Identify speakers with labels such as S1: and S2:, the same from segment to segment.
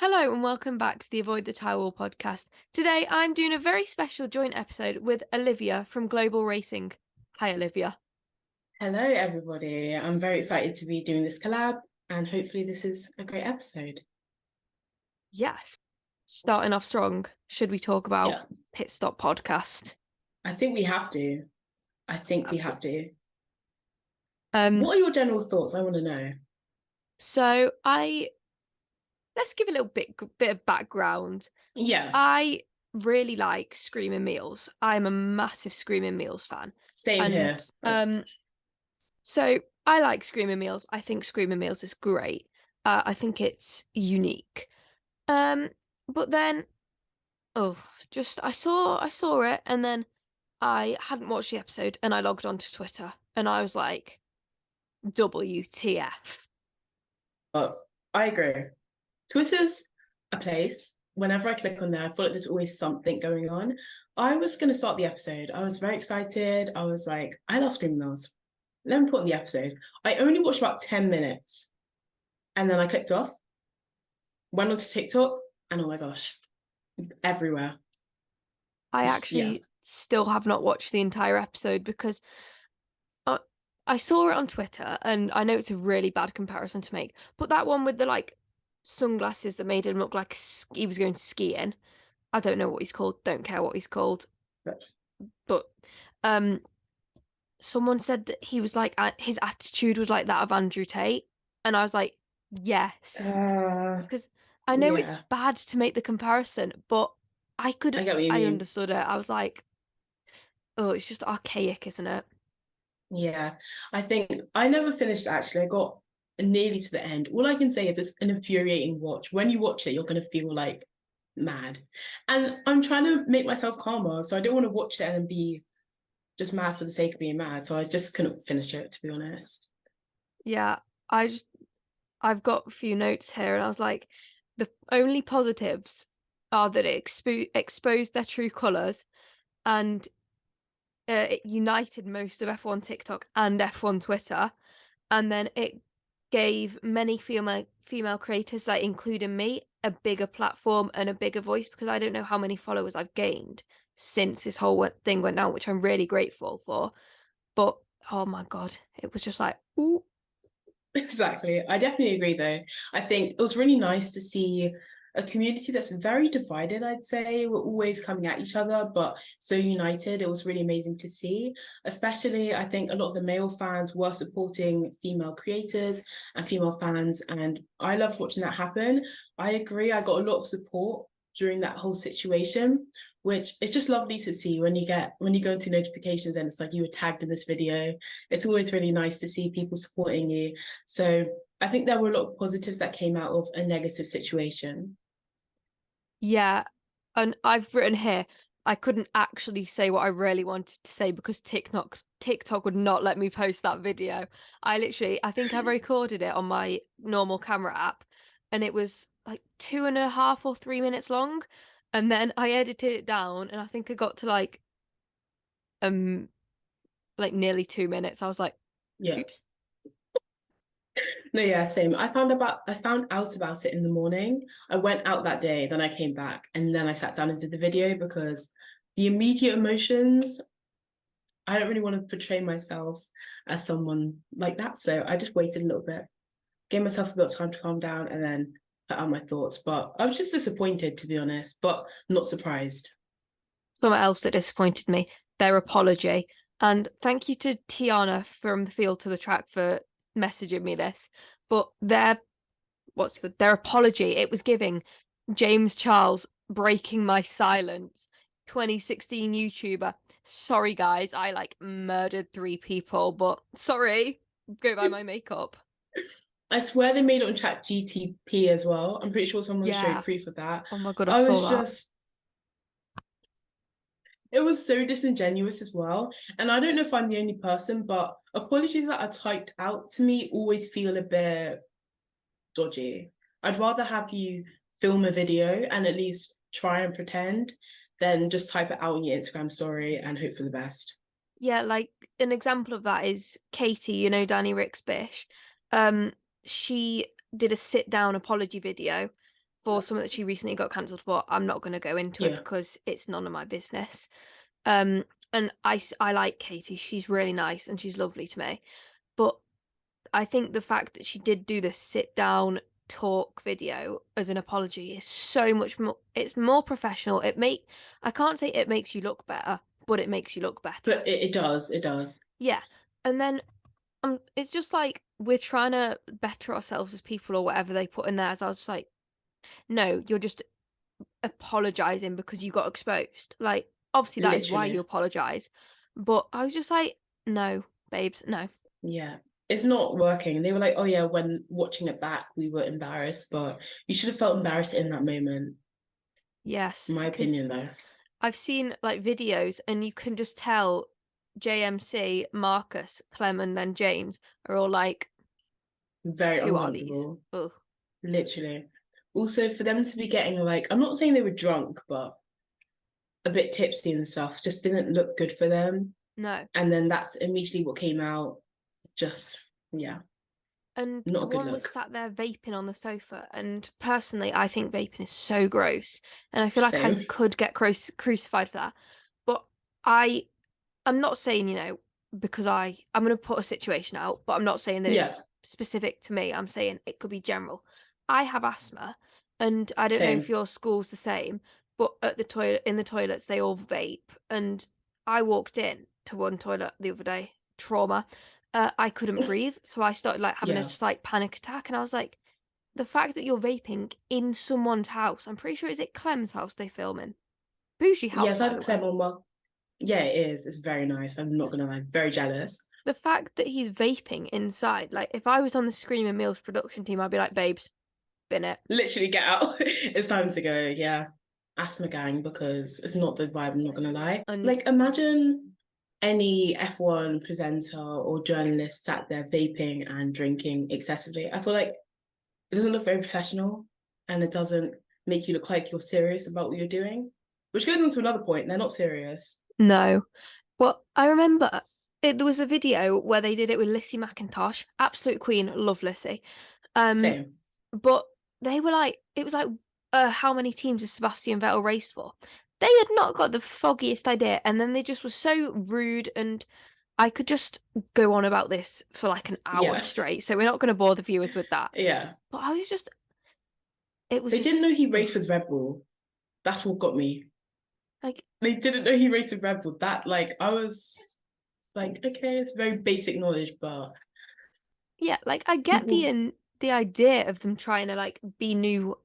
S1: Hello and welcome back to the Avoid the Tyrewall podcast. Today I'm doing a very special joint episode with Olivia from Global Racing. Hi Olivia.
S2: Hello, everybody. I'm very excited to be doing this collab, and hopefully, this is a great episode.
S1: Yes. Starting off strong, should we talk about
S2: Yeah,
S1: Pitstop podcast?
S2: I think we have to. I think we have to.
S1: Um,
S2: What are your general thoughts? I want to know.
S1: so let's give a little bit of background.
S2: Yeah,
S1: I really like Screaming Meals. I'm a massive Screaming Meals fan.
S2: same
S1: And
S2: here.
S1: so I like Screaming Meals. I think Screaming Meals is great. I think it's unique. But then, I saw it, and then I hadn't watched the episode, and I logged onto Twitter, and I was like, WTF?
S2: But I agree. Twitter's a place. Whenever I click on there, I feel like there's always something going on. I was going to start the episode. I was very excited. I was like, I love Screaming Mills. Let me put on the episode. I only watched about 10 minutes, and then I clicked off, went onto TikTok, and oh my gosh, everywhere.
S1: I
S2: Yeah.
S1: actually still have not watched the entire episode because I saw it on Twitter, and I know it's a really bad comparison to make, but that one with the like sunglasses that made him look like he was going skiing. I don't know what he's called. Don't care what he's called. But um, someone said that he was like his attitude was like that of Andrew Tate, and I was like, yes, because I know it's
S2: Yeah,
S1: bad to make the comparison, but
S2: I get what you
S1: I
S2: mean.
S1: understood it. I was like, oh, it's just archaic, isn't it?
S2: Yeah, I think I never finished actually. I got nearly to the end. All I can say is it's an infuriating watch. When you watch it, you're going to feel like mad. And I'm trying to make myself calmer. So I don't want to watch it and then be just mad for the sake of being mad. So I just couldn't finish it, to be honest.
S1: Yeah, I've got a few notes here, and I was like, the only positives are that it exposed their true colours, and it united most of F1 TikTok and F1 Twitter, and then it gave many female creators, like including me, a bigger platform and a bigger voice, because I don't know how many followers I've gained since this whole thing went down, which I'm really grateful for. But oh my God, it was just like, ooh.
S2: Exactly. I definitely agree, though. I think it was really nice to see a community that's very divided, I'd say. We're always coming at each other, but so united. It was really amazing to see. Especially, I think a lot of the male fans were supporting female creators and female fans. And I loved watching that happen. I agree. I got a lot of support during that whole situation, which is just lovely to see when you go into notifications and it's like you were tagged in this video. It's always really nice to see people supporting you. So I think there were a lot of positives that came out of a negative situation.
S1: Yeah, and I've written here, I couldn't actually say what I really wanted to say because TikTok would not let me post that video. I think I recorded it on my normal camera app, and it was like 2.5 or 3 minutes long, and then I edited it down, and I think I got to um like nearly 2 minutes. I was like,
S2: Yeah.
S1: oops.
S2: No, yeah, same. I found out about it in the morning. I went out that day, then I came back, and then I sat down and did the video because the immediate emotions, I don't really want to portray myself as someone like that. So I just waited a little bit, gave myself a bit of time to calm down, and then put out my thoughts. But I was just disappointed, to be honest, but not surprised.
S1: Something else that disappointed me, their apology. And thank you to Tiana from the field to the track for messaging me this. But their apology, it was giving James Charles breaking my silence, 2016 YouTuber. Sorry guys, I like murdered 3 people, but sorry, go buy my makeup.
S2: I swear they made it on Chat GTP as well. I'm pretty sure someone showed
S1: Yeah.
S2: proof of that.
S1: Oh my God, I
S2: I
S1: saw
S2: was
S1: that.
S2: just, it was so disingenuous as well. And I don't know if I'm the only person, but apologies that are typed out to me always feel a bit dodgy. I'd rather have you film a video and at least try and pretend than just type it out on your Instagram story and hope for the best.
S1: Yeah, like an example of that is Katie, Danny Ricksbish. Um, she did a sit down apology video, for something that she recently got cancelled for. I'm not going to go into it
S2: Yeah.
S1: because it's none of my business. And I like Katie. She's really nice and she's lovely to me. But I think the fact that she did do the sit down talk video as an apology is so much more, it's more professional. I can't say it makes you look better, but it makes you look better.
S2: But it does.
S1: Yeah. And then it's just like we're trying to better ourselves as people or whatever they put in there. So I was just like, no, you're just apologizing because you got exposed. Like, obviously that is why you
S2: Literally.
S1: apologize. But I was just like, no, babes, no.
S2: Yeah. It's not working. They were like, oh yeah, when watching it back, we were embarrassed, but you should have felt embarrassed in that moment,
S1: Yes,
S2: in my
S1: because
S2: opinion, though.
S1: I've seen like videos and you can just tell JMC, Marcus, Clem, and then James are all like,
S2: Very
S1: who are these?
S2: uncomfortable.
S1: Ugh.
S2: Literally. Also, for them to be getting like, I'm not saying they were drunk, but a bit tipsy and stuff just didn't look good for them.
S1: No.
S2: And then that's immediately what came out. Just, yeah,
S1: And
S2: not
S1: the
S2: a good
S1: one was
S2: look.
S1: sat there vaping on the sofa. And personally, I think vaping is so gross. And I feel like I
S2: Same.
S1: could get crucified for that. But I I'm not saying, because I'm going to put a situation out, but I'm not saying that
S2: Yeah,
S1: it's specific to me. I'm saying it could be general. I have asthma, and I don't know if
S2: same.
S1: your school's the same, but at the toilet, in the toilets, they all vape. And I walked in to one toilet the other day, trauma. I couldn't breathe, so I started like having a
S2: Yeah.
S1: slight panic attack, and I was like, the fact that you're vaping in someone's house, I'm pretty sure is it Clem's house they film in? Bougie house,
S2: Yes, I
S1: by
S2: have
S1: the way.
S2: Clem on my. Yeah, it is. It's very nice. I'm not gonna lie. Very jealous.
S1: The fact that he's vaping inside, like if I was on the Screaming Meals production team, I'd be like, babes, bin it.
S2: Literally get out. It's time to go. Yeah. Asthma gang because it's not the vibe, I'm not gonna lie.
S1: And
S2: Like imagine any F1 presenter or journalist sat there vaping and drinking excessively. I feel like it doesn't look very professional and it doesn't make you look like you're serious about what you're doing. Which goes on to another point, they're not serious.
S1: no. Well, I remember there was a video where they did it with Lissy McIntosh, absolute queen, love Lissy. Um,
S2: Same.
S1: but they were like, it was like, how many teams has Sebastian Vettel raced for? They had not got the foggiest idea, and then they just were so rude, and I could just go on about this for like an hour
S2: Yeah.
S1: straight, so we're not going to bore the viewers with that.
S2: Yeah.
S1: But it was
S2: They
S1: just,
S2: didn't know he
S1: ugh,
S2: raced with Red Bull. That's what got me.
S1: like,
S2: They didn't know he raced with Red Bull. That like I was like, okay, it's very basic knowledge, but
S1: yeah, like I get
S2: people,
S1: the idea of them trying to like be new,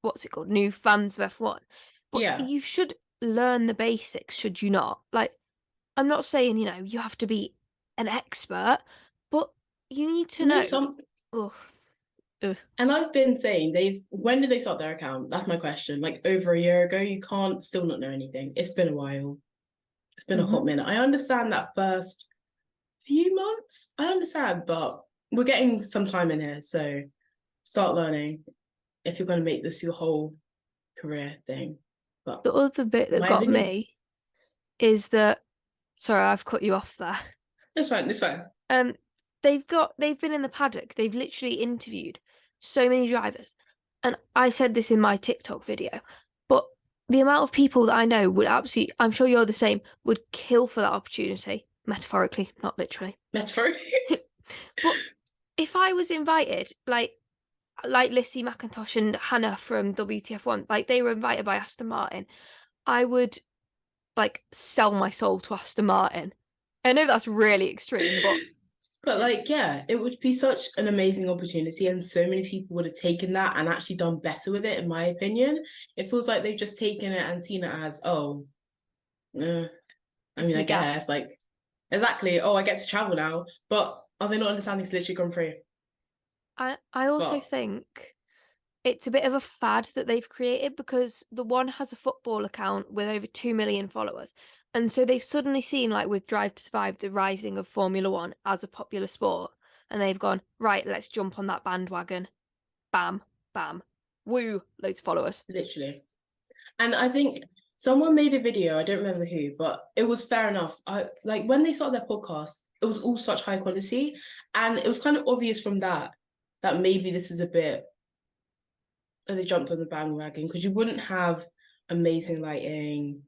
S1: what's it called, new fans of F1, but
S2: yeah,
S1: you should learn the basics, should you not? Like, I'm not saying you have to be an expert, but you need to
S2: you know
S1: know.
S2: something.
S1: Ugh, ugh.
S2: And I've been saying when did they start their account? That's my question. Like over a year ago, you can't still not know anything. It's been a while. It's been a hot
S1: Mhm.
S2: minute. I understand that first few months. I understand, but we're getting some time in here, so start learning if you're going to make this your whole career thing. But
S1: The other bit that
S2: my
S1: got
S2: opinion,
S1: me is that, sorry, I've cut you off there.
S2: it's fine. It's fine.
S1: Um, they've been in the paddock. They've literally interviewed so many drivers, and I said this in my TikTok video, but the amount of people that I know would absolutely, I'm sure you're the same, would kill for that opportunity, metaphorically, not literally.
S2: Metaphor.
S1: But if I was invited, like Lissy McIntosh and Hannah from WTF1, like they were invited by Aston Martin, I would like sell my soul to Aston Martin. I know that's really extreme, but
S2: But
S1: it's
S2: like, yeah, it would be such an amazing opportunity, and so many people would have taken that and actually done better with it, in my opinion. It feels like they've just taken it and seen it as, oh, I
S1: it's
S2: mean, I
S1: me
S2: guess,
S1: gaff.
S2: like, exactly, oh, I get to travel now. But are they not understanding it's literally gone free?
S1: I also
S2: But
S1: think it's a bit of a fad that they've created because the one has a football account with over 2 million followers. And so they've suddenly seen, like with Drive to Survive, the rising of Formula One as a popular sport. And they've gone, right, let's jump on that bandwagon. Bam, bam, woo, loads of followers.
S2: literally. And I think someone made a video, I don't remember who, but it was fair enough. I like when they started their podcast, it was all such high quality. And it was kind of obvious from that maybe this is a bit they jumped on the bandwagon, because you wouldn't have amazing lighting,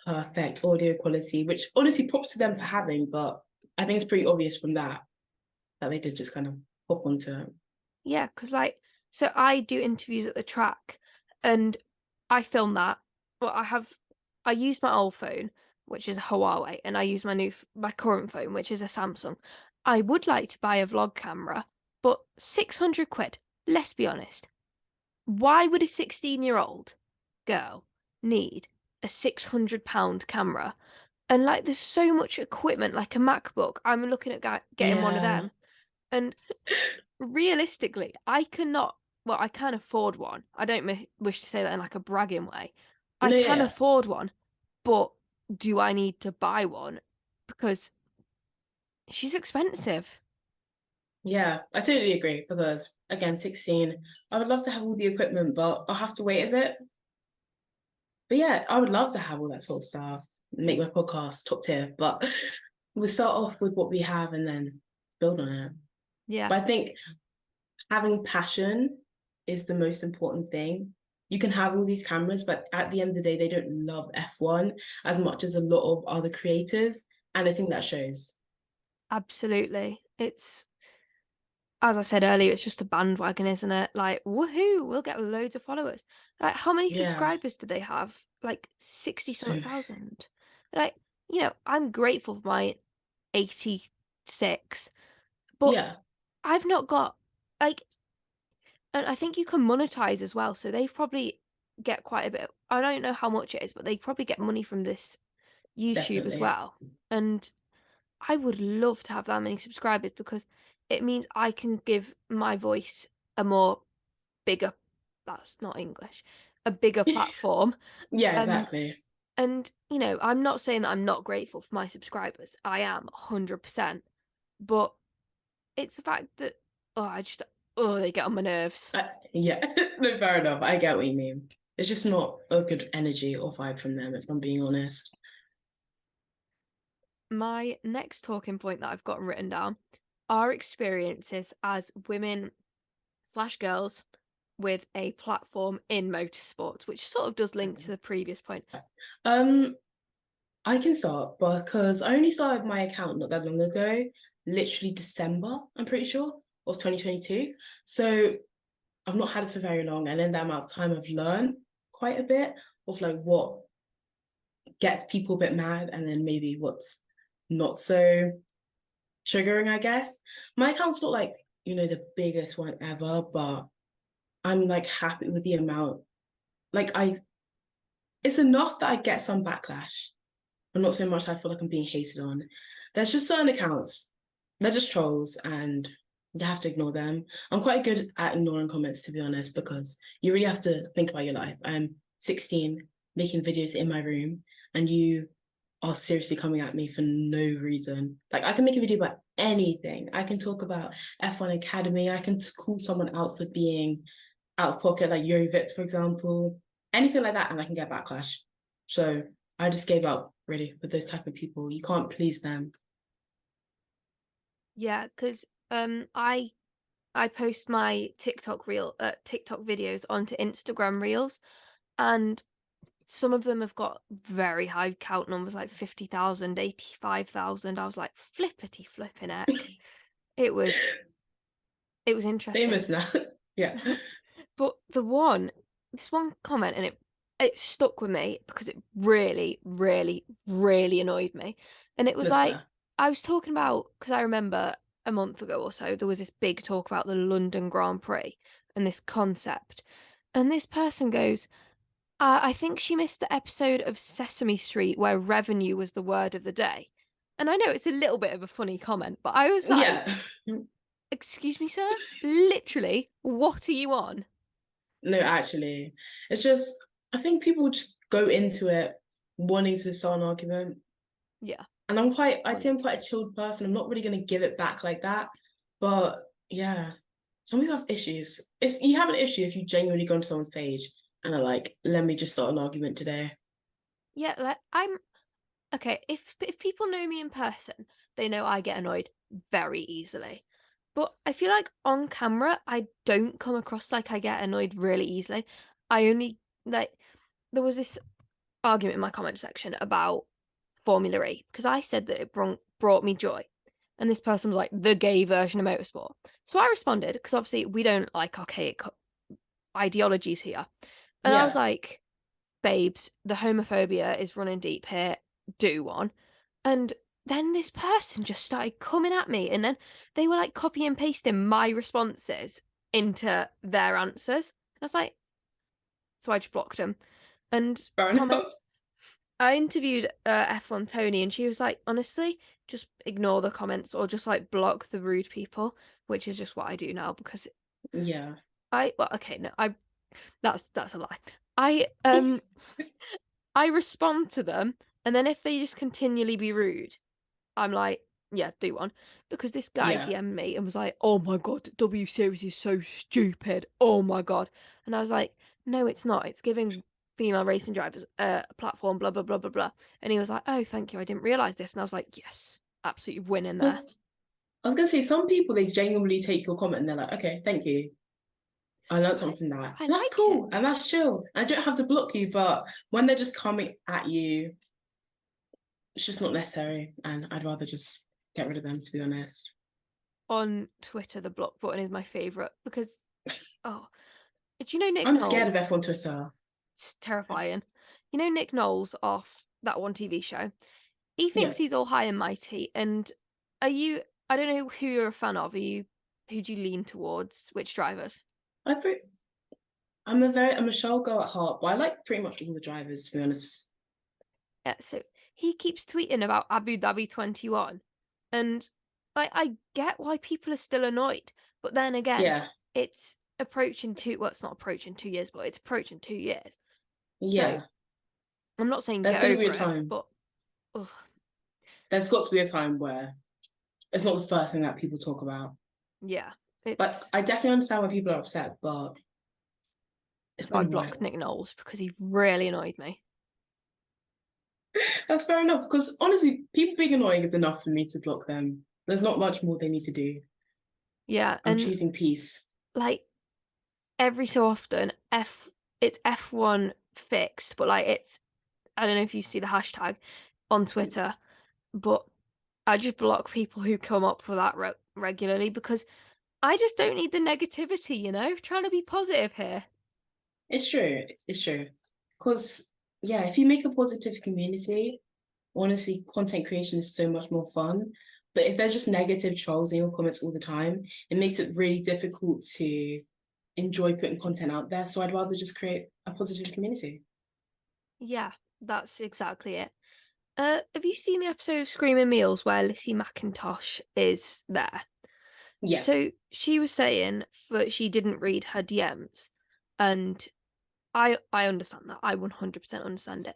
S2: perfect audio quality, which honestly props to them for having, but I think it's pretty obvious from that they did just kind of hop onto it.
S1: Yeah, because like, so I do interviews at the track, and I film that. Well, I use my old phone, which is a Huawei, and I use my current phone, which is a Samsung. I would like to buy a vlog camera, but 600 quid. Let's be honest. Why would a 16-year-old girl need a £600 camera? And like, there's so much equipment, like a MacBook. I'm looking at getting one of
S2: Yeah.
S1: them, and realistically, I cannot. Well, I can afford one. I don't wish to say that in like a bragging way. I
S2: No,
S1: can
S2: yeah.
S1: afford one, but do I need to buy one? Because she's expensive.
S2: Yeah, I totally agree, because again, 16, I would love to have all the equipment, but I'll have to wait a bit. But yeah, I would love to have all that sort of stuff, make my podcast top tier, but we'll start off with what we have and then build on it.
S1: Yeah,
S2: But I think having passion is the most important thing. You can have all these cameras, but at the end of the day, they don't love F1 as much as a lot of other creators. And I think that shows.
S1: absolutely. It's, as I said earlier, it's just a bandwagon, isn't it? Like, woohoo, we'll get loads of followers. Like, how many
S2: Yeah.
S1: subscribers do they have? Like 60
S2: So,
S1: something thousand. Like, I'm grateful for my 86, but
S2: yeah,
S1: I've not got, like, and I think you can monetize as well. So they've probably get quite a bit. I don't know how much it is, but they probably get money from this YouTube as
S2: definitely.
S1: well. And I would love to have that many subscribers, because it means I can give my voice a more bigger, that's not English, a bigger platform.
S2: Yeah,
S1: Um,
S2: exactly.
S1: and I'm not saying that I'm not grateful for my subscribers. I am 100%. But it's the fact that, they get on my nerves.
S2: Yeah, no, fair enough. I get what you mean. It's just not a good energy or vibe from them, if I'm being honest.
S1: My next talking point that I've got written down are experiences as women slash girls with a platform in motorsports, which sort of does link to the previous point.
S2: Um, I can start because I only started my account not that long ago, literally December, I'm pretty sure, of 2022. So I've not had it for very long. And in that amount of time, I've learned quite a bit of like what gets people a bit mad and then maybe what's not so triggering, I guess. My account's not like, the biggest one ever, but I'm like happy with the amount. Like it's enough that I get some backlash, but not so much I feel like I'm being hated on. There's just certain accounts, they're just trolls and you have to ignore them. I'm quite good at ignoring comments, to be honest, because you really have to think about your life. I'm 16, making videos in my room, and you are seriously coming at me for no reason. Like, I can make a video about anything. I can talk about F1 Academy. I can call someone out for being out of pocket, like Yovic, for example, anything like that, and I can get backlash. So I just gave up really with those type of people. You can't please them.
S1: Yeah, because I post my TikTok videos onto Instagram Reels, and some of them have got very high count numbers, like 50,000, 85,000. I was like, flippity flipping heck. It was it was interesting.
S2: Famous now. Yeah.
S1: But this one comment, and it stuck with me because it really, really, really annoyed me. And it was
S2: That's
S1: like,
S2: fair.
S1: I was talking about, because I remember a month ago or so, there was this big talk about the London Grand Prix and this concept. And this person goes, I think she missed the episode of Sesame Street where revenue was the word of the day. And I know it's a little bit of a funny comment, but I was
S2: Yeah.
S1: like, excuse me, sir? Literally, what are you on?
S2: No, actually. It's just I think people just go into it wanting to start an argument.
S1: Yeah,
S2: And I'd say I'm quite a
S1: 100%.
S2: chilled person. I'm not really gonna give it back like that. But yeah, some people have issues. It's you have an issue if you genuinely go on someone's page and are like, let me just start an argument today.
S1: Yeah, like I'm okay. If people know me in person, they know I get annoyed very easily. But I feel like on camera, I don't come across like I get annoyed really easily. I only like there was this argument in my comment section about Formula E because I said that it brought me joy. And this person was like, the gay version of motorsport. So I responded because obviously we don't like archaic ideologies here. And I was
S2: Yeah.
S1: like, babes, the homophobia is running deep here. Do one. And then this person just started coming at me. And then they were like copy and pasting my responses into their answers. And I was like, so I just blocked them. And
S2: Fair enough.
S1: comments. I interviewed F1 Tony, and she was like, honestly, just ignore the comments or just like block the rude people, which is just what I do now because
S2: Yeah.
S1: well, okay, no, that's a lie. I I respond to them, and then if they just continually be rude, I'm like, yeah, do one. Because this guy
S2: Yeah.
S1: DM'd me and was like, oh my God, W Series is so stupid. Oh my God. And I was like, no, it's not. It's giving female racing drivers a platform, blah, blah, blah, blah, blah. And he was like, oh, thank you. I didn't realise this. And I was like, yes, absolutely winning there.
S2: Because I was gonna say some people they genuinely take your comment and they're like, okay, thank you. I learned something from that.
S1: I
S2: That's
S1: like it.
S2: cool and that's chill. I don't have to block you, but when they're just coming at you, it's just not necessary. And I'd rather just get rid of them, to be honest.
S1: On Twitter, the block button is my favourite because, oh, do you know Nick
S2: I'm scared of
S1: Knowles?
S2: F1 Twitter.
S1: It's terrifying. You know Nick Knowles off that one TV show? He
S2: Yeah.
S1: thinks he's all high and mighty. And are you? I don't know who you're a fan of. Who do you lean towards? Which drivers?
S2: I pre- I'm a show girl at heart, but I like pretty much all the drivers, to be honest.
S1: Yeah, so he keeps tweeting about Abu Dhabi 21, and I get why people are still annoyed, but then again,
S2: Yeah.
S1: it's approaching two. Well, it's not approaching 2 years, but it's approaching 2 years. So
S2: Yeah.
S1: I'm not saying
S2: There's
S1: get
S2: gonna be
S1: over
S2: a
S1: it,
S2: time.
S1: but ugh,
S2: There's got to be a time where it's not the first thing that people talk about.
S1: yeah,
S2: Like
S1: it's.
S2: I definitely understand why people are upset, but it's
S1: So I
S2: been a
S1: blocked
S2: while.
S1: Nick Knowles because he really annoyed me.
S2: That's fair enough, because honestly, people being annoying is enough for me to block them. There's not much more they need to do.
S1: Yeah,
S2: I'm
S1: and
S2: choosing peace.
S1: like every so often, it's F1 fixed, but like it's I don't know if you see the hashtag on Twitter, but I just block people who come up with that regularly because I just don't need the negativity, trying to be positive here.
S2: It's true. It's true. Because, yeah, if you make a positive community, honestly, content creation is so much more fun. But if there's just negative trolls in your comments all the time, it makes it really difficult to enjoy putting content out there. So I'd rather just create a positive community.
S1: Yeah, that's exactly it. Have you seen the episode of Screaming Meals where Lissy McIntosh is there?
S2: Yeah.
S1: So she was saying that she didn't read her DMs, and I understand that. I 100% understand it.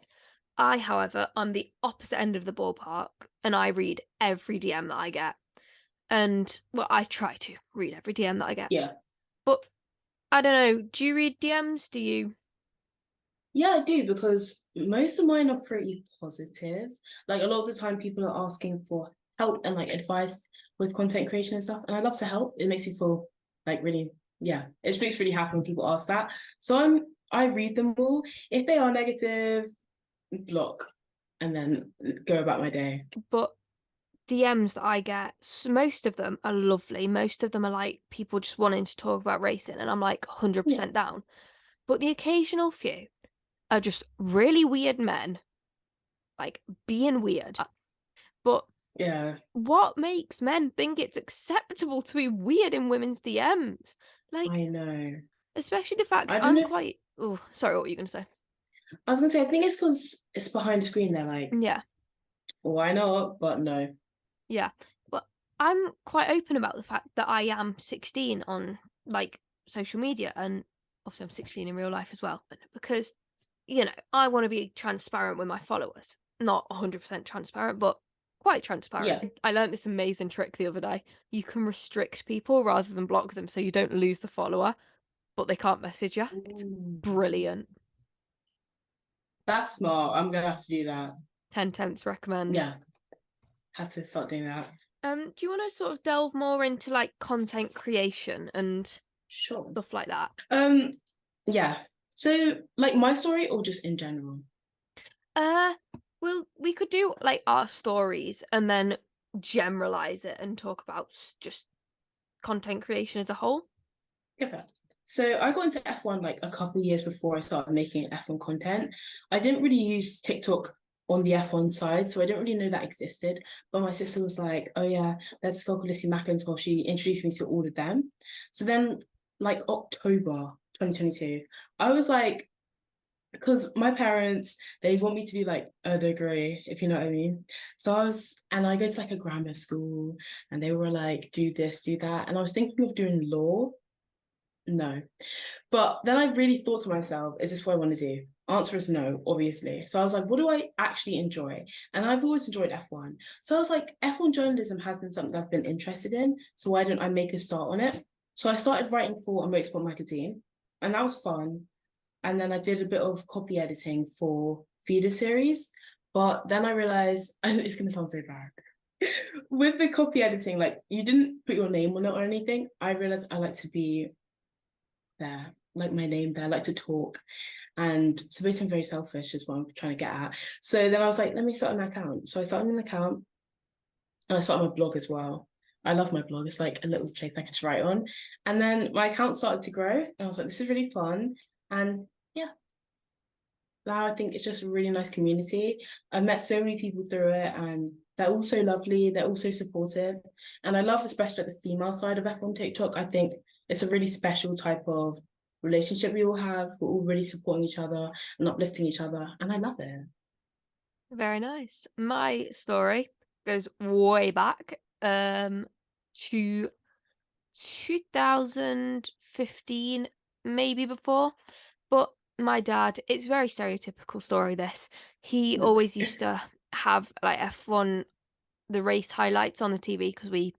S1: I, however, am the opposite end of the ballpark, and I read every DM that I get. And well, I try to read every DM that I get.
S2: Yeah.
S1: But I don't know. Do you read DMs? Do you?
S2: Yeah, I do, because most of mine are pretty positive. Like a lot of the time people are asking for help and like advice with content creation and stuff. And I love to help. It makes me feel like really, yeah, it makes me really happy when people ask that. So I read them all. If they are negative, block and then go about my day.
S1: But DMs that I get, most of them are lovely. Most of them are like people just wanting to talk about racing, and I'm like
S2: Yeah.
S1: 100% down. But the occasional few are just really weird men, like being weird. But
S2: Yeah.
S1: what makes men think it's acceptable to be weird in women's DMs? Like,
S2: I know.
S1: especially the fact
S2: I don't
S1: I'm
S2: know if
S1: quite. Oh, sorry, what were you going to say?
S2: I was gonna say I think it's because it's behind the screen. They're like,
S1: Yeah,
S2: why not? But no.
S1: yeah. But I'm quite open about the fact that I am 16 on like social media, and obviously I'm 16 in real life as well, because I want to be transparent with my followers. Not 100% transparent, but quite transparent.
S2: Yeah.
S1: I learned this amazing trick the other day. You can restrict people rather than block them so you don't lose the follower, but they can't message you. It's
S2: Ooh.
S1: brilliant.
S2: That's smart. I'm gonna have to do that.
S1: 10 tenths recommend.
S2: Yeah. Have to start doing that.
S1: Do you want to sort of delve more into like content creation and
S2: Sure.
S1: stuff like that?
S2: Yeah. So, like my story, or just in general?
S1: Uh, well, we could do like our stories and then generalize it and talk about just content creation as a whole.
S2: Okay. So I got into F1 like a couple years before I started making F1 content. I didn't really use TikTok on the F1 side, so I didn't really know that existed. But my sister was like, "Oh yeah, let's go with Lissy McIntosh." She introduced me to all of them. So then, like October 2022, I was like, because my parents, they want me to do like a degree, if you know what I mean. And I go to like a grammar school, and they were like, "Do this, do that," and I was thinking of doing law. No. But then I really thought to myself, is this what I want to do? Answer is no, obviously. So I was like, what do I actually enjoy? And I've always enjoyed F1. So I was like, F1 journalism has been something I've been interested in. So why don't I make a start on it? So I started writing for a motorsport magazine, and that was fun. And then I did a bit of copy editing for feeder series. But then I realized, and it's going to sound so bad, with the copy editing, like you didn't put your name on it or anything. I realized I like to be there, like my name there, I like to talk. And so basically I'm very selfish is what I'm trying to get at. So then I was like, let me start an account. So I started an account and I started my blog as well. I love my blog. It's like a little place I can just write on. And then my account started to grow and I was like, this is really fun. And yeah, now I think it's just a really nice community. I've met so many people through it and they're all so lovely. They're all so supportive. And I love especially the female side of F1 TikTok. I think it's a really special type of relationship we all have. We're all really supporting each other and uplifting each other. And I love it.
S1: Very nice. My story goes way back to 2015, maybe before. But my dad, it's a very stereotypical story, this. He always used to have like F1, the race highlights on the TV because we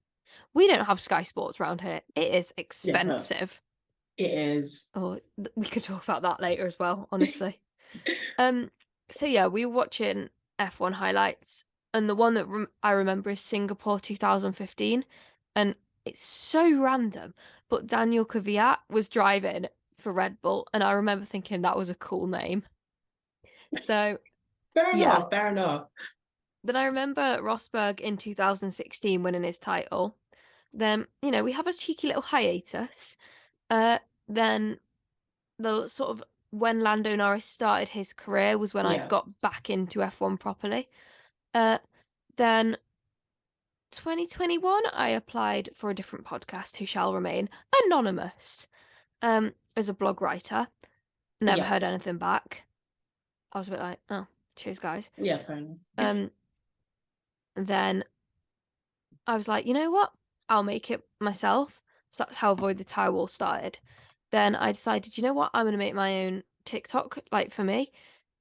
S1: don't have Sky Sports around here. It is
S2: Yeah, no,
S1: expensive.
S2: it is.
S1: Oh, we could talk about that later as well, honestly. Um, so yeah, we were watching F1 highlights, and the one that I remember is Singapore 2015, and it's so random. But Daniel Kvyat was driving for Red Bull, and I remember thinking that was a cool name. So
S2: Fair
S1: yeah.
S2: enough, fair enough.
S1: Then I remember Rosberg in 2016 winning his title. Then we have a cheeky little hiatus. Then the sort of when Lando Norris started his career was when I
S2: Yeah,
S1: got back into F1 properly. Uh, then 2021, I applied for a different podcast who shall remain anonymous. As a blog writer. Never
S2: yeah,
S1: heard anything back. I was a bit like, oh, cheers, guys.
S2: yeah, fair enough.
S1: Um, then I was like, you know what? I'll make it myself. So that's how Avoid the Tyrewall started. Then I decided, you know what? I'm gonna make my own TikTok, like for me.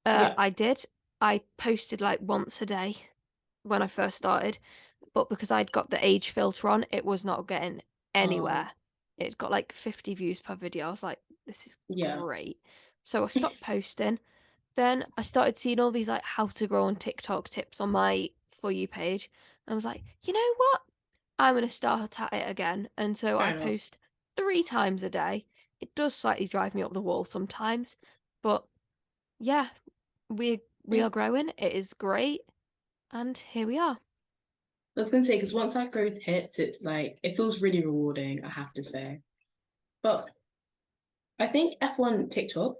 S2: Yeah.
S1: I did. I posted like once a day when I first started, but because I'd got the age filter on, it was not getting anywhere. It got like 50 views per video. I was like, this is
S2: Yeah.
S1: great. So I stopped posting. Then I started seeing all these like how to grow on TikTok tips on my For You page. I was like, you know what? I'm gonna start at it again. And so I
S2: Fair enough.
S1: post 3 times a day. It does slightly drive me up the wall sometimes, but yeah, we
S2: Yeah.
S1: are growing. It is great, and here we are.
S2: I was gonna say, because once that growth hits, it's like it feels really rewarding, I have to say. But I think F1 TikTok,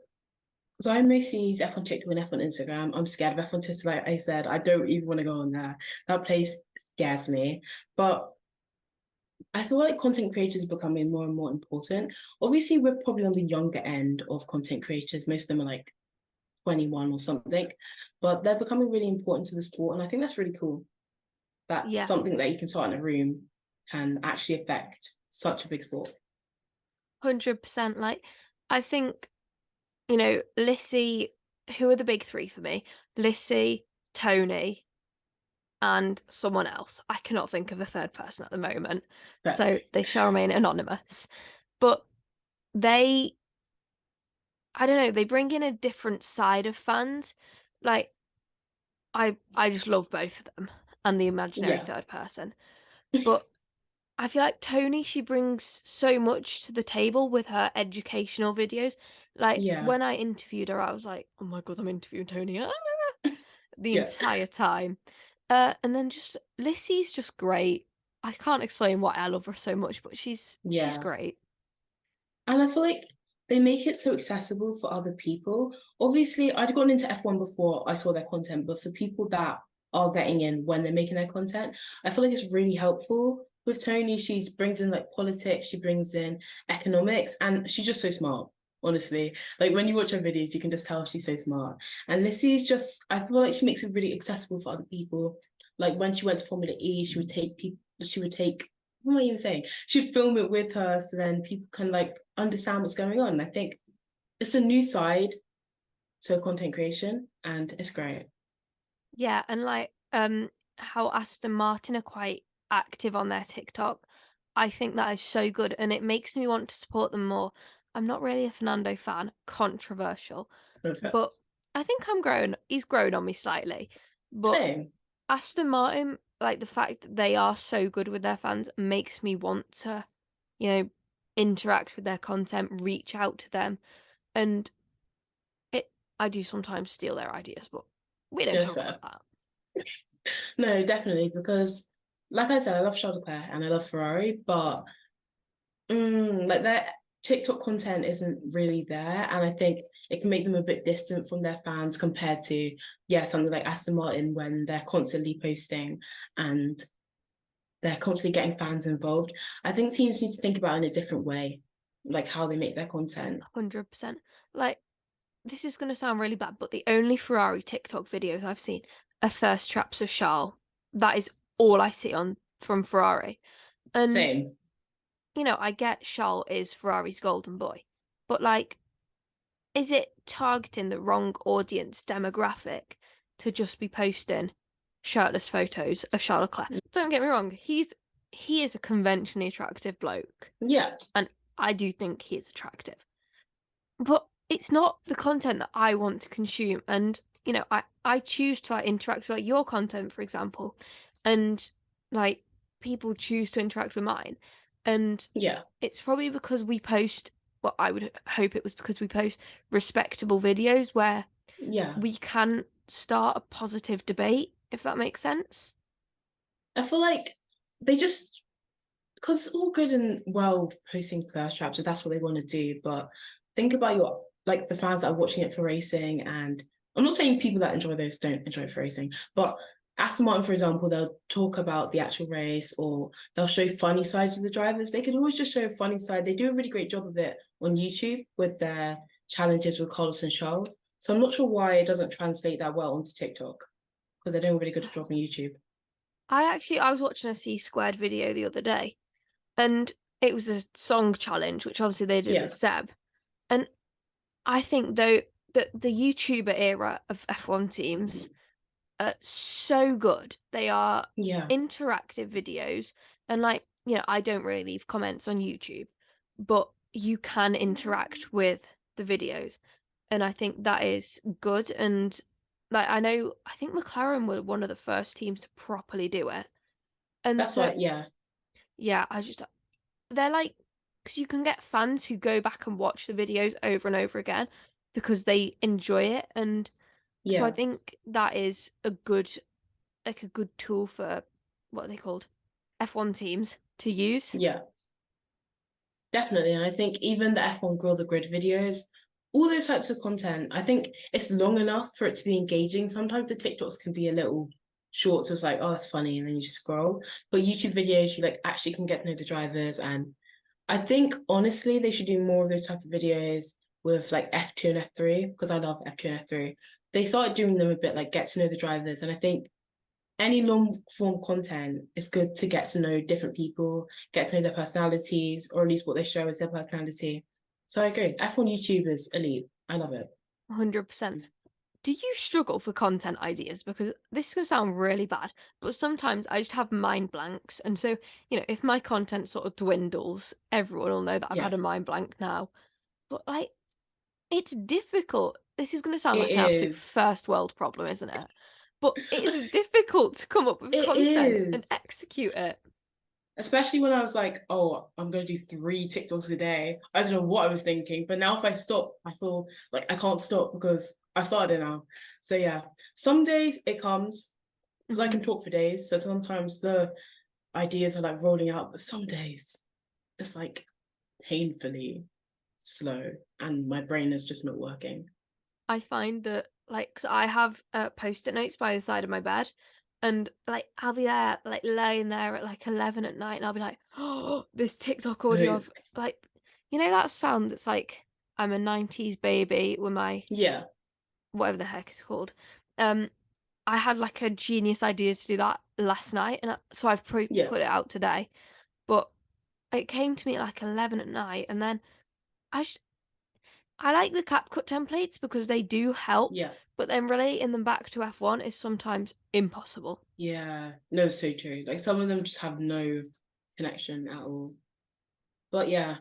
S2: because I mostly use F1 TikTok and F1 Instagram. I'm scared of F1 Twitter, like I said. I don't even want to go on there. That place scares me. But I feel like content creators are becoming more and more important. Obviously, we're probably on the younger end of content creators. Most of them are like 21 or something, but they're becoming really important to the sport. And I think that's really cool. That
S1: Yeah,
S2: something that you can start in a room can actually affect such a big sport.
S1: 100%. Like, I think Lissy. Who are the big three for me? Lissy, Tony, and someone else. I cannot think of a third person at the moment,
S2: But
S1: so they shall remain anonymous. But they, I don't know, they bring in a different side of fans. Like, I just love both of them and the imaginary
S2: yeah,
S1: third person. but I feel like Tony, she brings so much to the table with her educational videos. Like
S2: Yeah,
S1: when I interviewed her, I was like, "Oh my god, I'm interviewing Tony," the
S2: yeah,
S1: entire time. And then just Lissy's just great. I can't explain why I love her so much, but she's
S2: yeah.
S1: great.
S2: And I feel like they make it so accessible for other people. Obviously, I'd gotten into F1 before I saw their content, but for people that are getting in when they're making their content, I feel like it's really helpful. With Tony, she brings in like politics, she brings in economics, and she's just so smart. Honestly, like when you watch her videos, you can just tell she's so smart. And Lissy's just, I feel like she makes it really accessible for other people. Like when she went to Formula E, she would take what am I even saying? She'd film it with her so then people can like understand what's going on. I think it's a new side to content creation and it's great.
S1: Yeah, and like how Aston Martin are quite active on their TikTok. I think that is so good and it makes me want to support them more. I'm not really a Fernando fan, controversial,
S2: Perfect.
S1: but I think I'm grown. He's grown on me slightly. But
S2: Same.
S1: Aston Martin, like the fact that they are so good with their fans makes me want to, you know, interact with their content, reach out to them. And it I do sometimes steal their ideas, but we don't
S2: That's
S1: talk
S2: fair.
S1: about that.
S2: No, definitely because like I said, I love Charles Leclerc and I love Ferrari, but like their TikTok content isn't really there. And I think it can make them a bit distant from their fans compared to, yeah, something like Aston Martin when they're constantly posting and they're constantly getting fans involved. I think teams need to think about it in a different way, like how they make their content.
S1: 100%. Like, this is going to sound really bad, but the only Ferrari TikTok videos I've seen are thirst traps of Charles. That is all I see on from Ferrari. And,
S2: Same.
S1: I get Charles is Ferrari's golden boy, but like, is it targeting the wrong audience demographic to just be posting shirtless photos of Charles Leclerc? Don't get me wrong, he is a conventionally attractive bloke,
S2: Yeah.
S1: and I do think he is attractive. But it's not the content that I want to consume. And, I choose to like interact with like your content, for example, and like people choose to interact with mine. And
S2: Yeah.
S1: it's probably because we post, well, I would hope it was because we post respectable videos where
S2: Yeah.
S1: we can start a positive debate, if that makes sense.
S2: I feel like they just because it's all good and well posting thirst traps, if that's what they want to do. But think about your like the fans that are watching it for racing, and I'm not saying people that enjoy those don't enjoy it for racing, but Aston Martin, for example, they'll talk about the actual race or they'll show funny sides of the drivers. They can always just show a funny side. They do a really great job of it on YouTube with their challenges with Carlos and Charles. So I'm not sure why it doesn't translate that well onto TikTok because they're doing a really good job on YouTube.
S1: I was watching a C squared video the other day, and it was a song challenge, which obviously they did with
S2: Yeah,
S1: Seb. And I think though that the YouTuber era of F1 teams are so good. They are
S2: yeah,
S1: interactive videos, and like, I don't really leave comments on YouTube, but you can interact with the videos. And I think that is good. And like I think McLaren were one of the first teams to properly do it. And
S2: that's
S1: so
S2: why. Yeah,
S1: yeah, they're like, because you can get fans who go back and watch the videos over and over again because they enjoy it. And so I
S2: yeah,
S1: think that is a good tool for what are they called? F1 teams to use.
S2: yeah. Definitely. And I think even the F1 Grill the Grid videos, all those types of content, I think it's long enough for it to be engaging. Sometimes the TikToks can be a little short, so it's like, oh, that's funny, and then you just scroll. But YouTube videos, you like actually can get to know the drivers. And I think honestly, they should do more of those type of videos with like F2 and F3, because I love F2 and F3. They started doing them a bit like get to know the drivers. And I think any long form content is good to get to know different people, get to know their personalities, or at least what they show as their personality. So I agree. F1 YouTubers, elite. I love it.
S1: 100%. Do you struggle for content ideas? Because this is going to sound really bad, but sometimes I just have mind blanks. And so, if my content sort of dwindles, everyone will know that I've
S2: Yeah,
S1: had a mind blank now. But like, it's difficult. This is going to sound
S2: it
S1: like an absolute
S2: is.
S1: first world problem, isn't it? But it is difficult to come up with
S2: It
S1: content and
S2: is.
S1: execute it.
S2: Especially when I was like, oh, I'm gonna do 3 TikToks a day. I don't know what I was thinking, but now if I stop, I feel like I can't stop because I started it now. So yeah, some days it comes because I
S1: Mhm.
S2: can talk for days. So sometimes the ideas are like rolling out, but some days it's like painfully slow and my brain is just not working.
S1: I find that, like, 'cause I have post-it notes by the side of my bed, and like I'll be there, like laying there at like 11 at night, and I'll be like, oh, this TikTok audio of like, you know, that sound that's like I'm a 90s baby with my
S2: Yeah,
S1: whatever the heck it's called. Um, I had like a genius idea to do that last night, and so I've
S2: yeah,
S1: put it out today. But it came to me at like 11 at night, and then I sh I like the CapCut templates because they do help,
S2: yeah,
S1: but then relating them back to F1 is sometimes impossible.
S2: yeah. No, so true. Like some of them just have no connection at all. But yeah,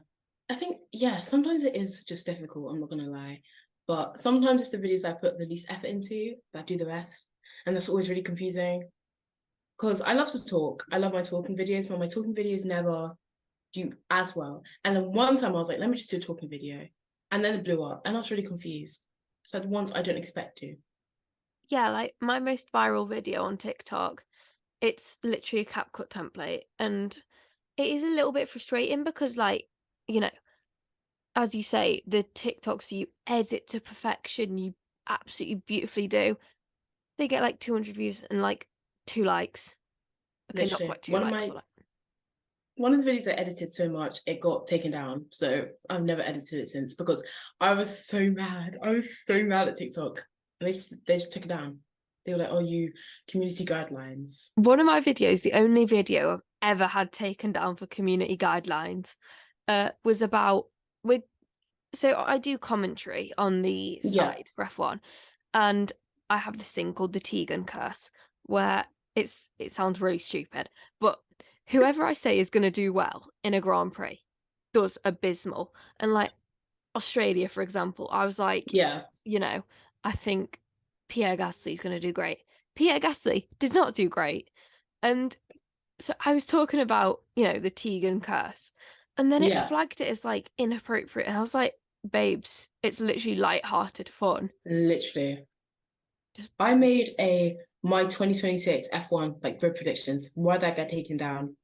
S2: I think, yeah, sometimes it is just difficult, I'm not gonna lie. But sometimes it's the videos I put the least effort into that do the best. And that's always really confusing. Because I love to talk. I love my talking videos, but my talking videos never do as well. And then one time I was like, let me just do a talking video. And then it blew up. And I was really confused. So the ones I don't expect to.
S1: Yeah, like my most viral video on TikTok, it's literally a CapCut template, and it is a little bit frustrating because, like, you know, as you say, the TikToks you edit to perfection, you absolutely beautifully do. They get like 200 views and like 2 likes. Okay, not
S2: Literally.
S1: quite 2 likes, but like
S2: One of the videos I edited so much, it got taken down. So I've never edited it since because I was so mad. I was so mad at TikTok. And they just took it down. They were like, oh, you community guidelines.
S1: one of my videos, the only video I've ever had taken down for community guidelines, was about with so I do commentary on the
S2: Yeah,
S1: side for F1, and I have this thing called the Teagan curse, where it sounds really stupid, but whoever I say is going to do well in a Grand Prix does abysmal. And like Australia, for example, I was like,
S2: yeah,
S1: you know, I think Pierre Gasly's going to do great. Pierre Gasly did not do great, and so I was talking about, you know, the Teagan curse, and then it
S2: yeah,
S1: flagged it as like inappropriate, and I was like, babes, it's literally light-hearted fun.
S2: literally.
S1: Just
S2: I made a my 2026 F1 like grid predictions. Why that got taken down?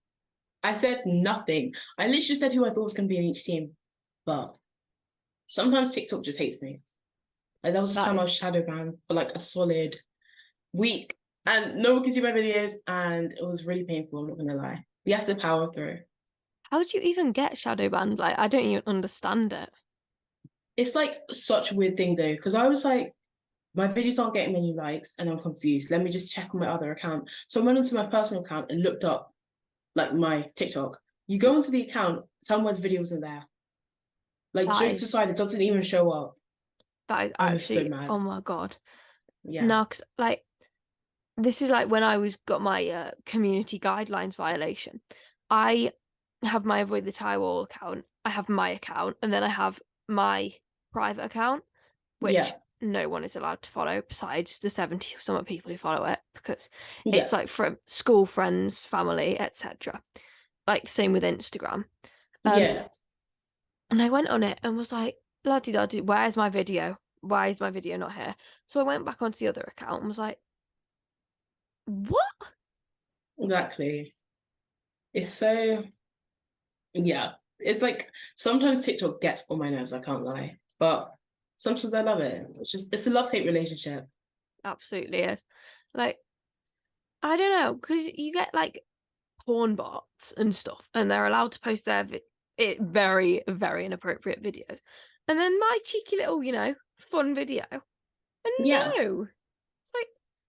S2: I said nothing. I literally said who I thought was going to be in each team. But sometimes TikTok just hates me. Like there was a
S1: that
S2: time I
S1: is
S2: was shadow banned for like a solid week, and no one can see my videos, and it was really painful. I'm not gonna lie. We have to power through.
S1: how do you even get shadow banned? Like, I don't even understand it.
S2: It's like such a weird thing though, because I was like, my videos aren't getting many likes, and I'm confused. Let me just check on my other account. So I went onto my personal account and looked up like my TikTok. You go into the account, tell me why the video wasn't there. Like
S1: That
S2: jokes
S1: is
S2: aside, it doesn't even show up.
S1: that is
S2: I was so
S1: actually,
S2: mad.
S1: oh my God.
S2: Yeah,
S1: No, 'cause like this is like when I was got my community guidelines violation. I have my Avoid the Tyrewall account, I have my account, and then I have my private account, which
S2: yeah,
S1: no one is allowed to follow besides the 70 some people who follow it because it's
S2: yeah,
S1: like from school friends, family, etc. Like same with Instagram. Um,
S2: yeah.
S1: and I went on it and was like, bloody bloody, where's my video? Why is my video not here? So I went back onto the other account and was like, what?
S2: Exactly. It's so yeah. It's like sometimes TikTok gets on my nerves, I can't lie. But sometimes I love it. It's a love-hate relationship.
S1: Absolutely is. Like, I don't know, because you get like porn bots and stuff, and they're allowed to post their very, very inappropriate videos. And then my cheeky little, you know, fun video. And
S2: Yeah.
S1: no, it's like,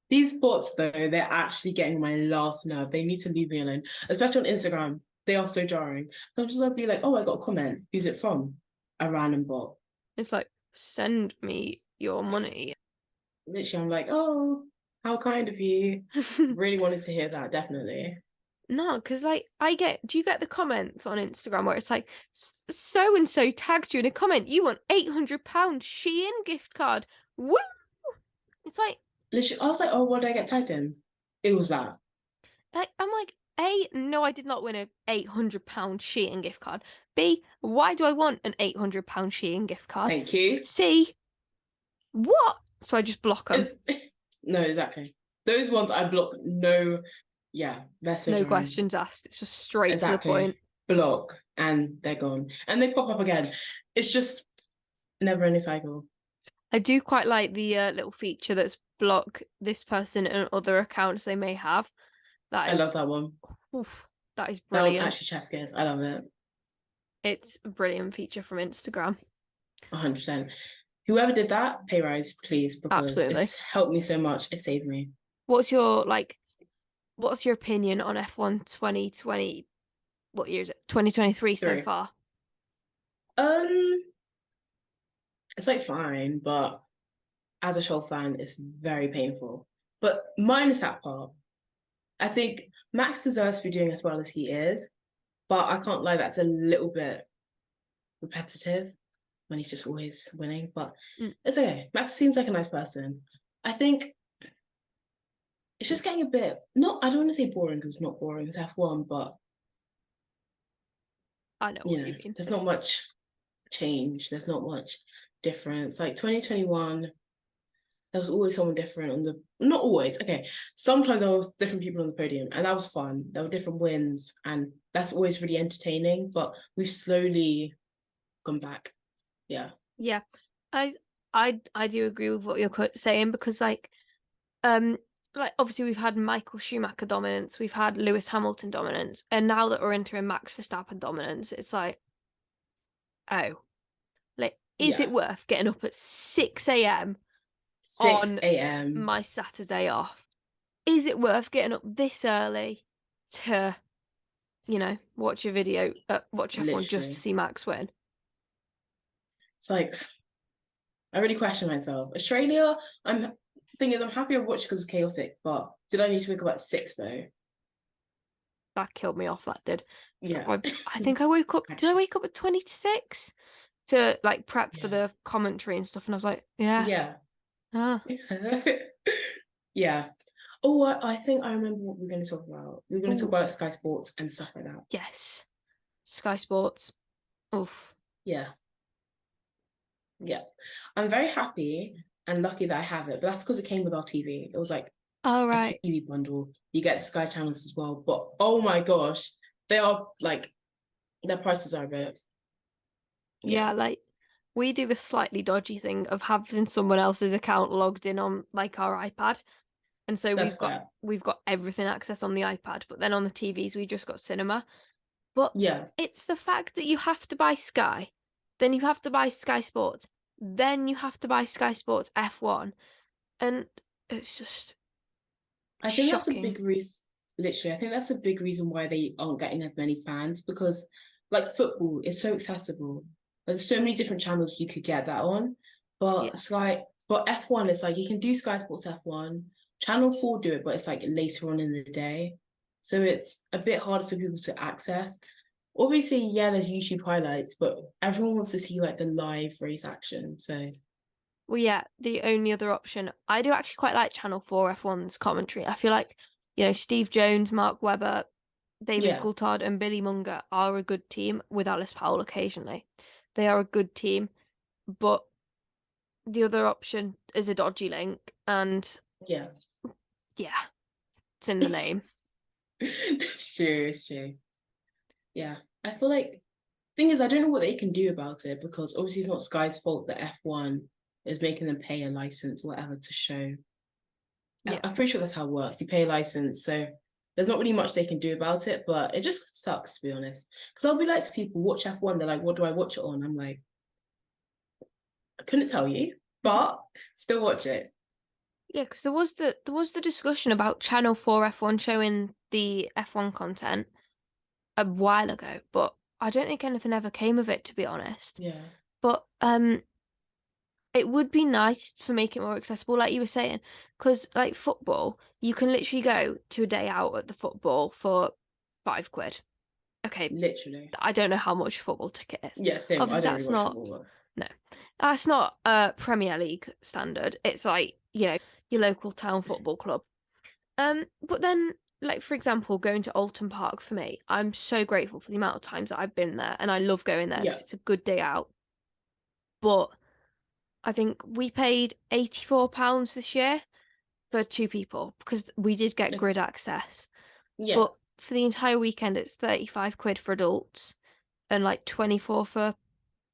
S2: These bots though, they're actually getting my last nerve. They need to leave me alone. Especially on Instagram. They are so jarring. So I'm just gonna be like, oh, I got a comment. Who's it from? A random bot.
S1: it's like, send me your money.
S2: Literally, I'm like, oh, how kind of you. Really wanted to hear that, definitely.
S1: No, because like do you get the comments on Instagram where it's like, so and so tagged you in a comment, you want £800 Shein gift card. Woo! It's
S2: Literally, I was like, oh, what did I get tagged in? It was that.
S1: like I'm like, A, no, I did not win a £800 Shein gift card. B, why do I want an £800 Shein gift card?
S2: Thank you.
S1: C, what? So I just block them.
S2: No, exactly. Those ones I block. No, message.
S1: No
S2: on.
S1: questions asked. It's just straight
S2: Exactly.
S1: to the point.
S2: Block, and they're gone, and they pop up again. It's just never any cycle.
S1: I do quite like the little feature that's block this person and other accounts they may have.
S2: I love that one.
S1: Oof, that is
S2: That one's
S1: brilliant.
S2: actually chef's kiss. I love it.
S1: It's a brilliant feature from Instagram.
S2: 100%. Whoever did that, pay rise, please, because
S1: Absolutely.
S2: it's helped me so much. It saved me.
S1: What's your opinion on F1 2020? What year is it? 2023 so far?
S2: It's like fine, but as a Shoal fan, it's very painful. But minus that part, I think Max deserves to be doing as well as he is, but I can't lie, that's a little bit repetitive when he's just always winning. But it's okay. Max seems like a nice person. I think it's just getting a bit, I don't want to say boring because it's not boring, it's F1, but
S1: I know what you mean.
S2: There's not much change, there's not much difference. Like 2021, there was always someone different on the, not always, okay, sometimes there was different people on the podium, and that was fun. There were different wins, and that's always really entertaining, but we've slowly gone back. Yeah,
S1: I do agree with what you're saying, because like obviously we've had Michael Schumacher dominance, we've had Lewis Hamilton dominance, and now that we're entering Max Verstappen dominance, it's like, oh, like, is it worth getting up at 6 a.m. on my Saturday off? Is it worth getting up this early to, watch a video, watch F1
S2: literally,
S1: just to see Max win?
S2: It's like, I really question myself. Australia, I'm happy I watched because it's chaotic, but did I need to wake up at 6 though?
S1: That killed me off, that did. So
S2: Yeah.
S1: I think I woke up, did I wake up at 20 to 6 to like prep for the commentary and stuff? And I was like, yeah.
S2: Yeah. Oh, I think I remember what we're going to talk about. We're going to talk about like Sky Sports and stuff like that.
S1: Yes. Sky Sports. Oof.
S2: Yeah. I'm very happy and lucky that I have it, but that's because it came with our TV. It was like a TV bundle. You get the Sky channels as well, but oh my gosh, they are like, their prices are a bit.
S1: Yeah, like we do the slightly dodgy thing of having someone else's account logged in on like our iPad. And so we've got everything access on the iPad, but then on the TVs we just got cinema. But it's the fact that you have to buy Sky, then you have to buy Sky Sports, then you have to buy Sky Sports F1, and it's just
S2: I think
S1: shocking.
S2: That's a big reason. Literally, I think that's a big reason why they aren't getting as many fans, because like football is so accessible. There's so many different channels you could get that on, but but F1 is like you can do Sky Sports F1, Channel 4 do it, but it's like later on in the day, so it's a bit harder for people to access. Obviously, there's YouTube highlights, but everyone wants to see like the live race action. So,
S1: well, the only other option, I do actually quite like Channel 4 F1's commentary. I feel like, Steve Jones, Mark Webber, David Coulthard, and Billy Munger are a good team, with Alice Powell occasionally. They are a good team, but the other option is a dodgy link, and it's in the name.
S2: It's true. Yeah, I feel like, thing is, I don't know what they can do about it, because obviously it's not Sky's fault that F1 is making them pay a license or whatever to show. I'm pretty sure that's how it works. You pay a license, so there's not really much they can do about it, but it just sucks, to be honest. Because I'll be like to people, watch F1, they're like, what do I watch it on? I'm like, I couldn't tell you, but still watch it.
S1: Yeah, because there was the discussion about Channel 4 F1 showing the F1 content a while ago, but I don't think anything ever came of it, to be honest.
S2: Yeah.
S1: But it would be nice to make it more accessible, like you were saying, because like football, you can literally go to a day out at the football for £5. Okay,
S2: literally.
S1: I don't know how much a football ticket is.
S2: Yeah, same. I don't really watch football.
S1: No, that's not a Premier League standard. It's like, your local town football club. But then like for example, going to Alton Park for me, I'm so grateful for the amount of times that I've been there, and I love going there
S2: Yeah.
S1: because it's a good day out. But I think we paid £84 this year for 2 people because we did get
S2: Okay.
S1: grid access.
S2: Yeah.
S1: But for the entire weekend, it's 35 quid for adults and like 24 for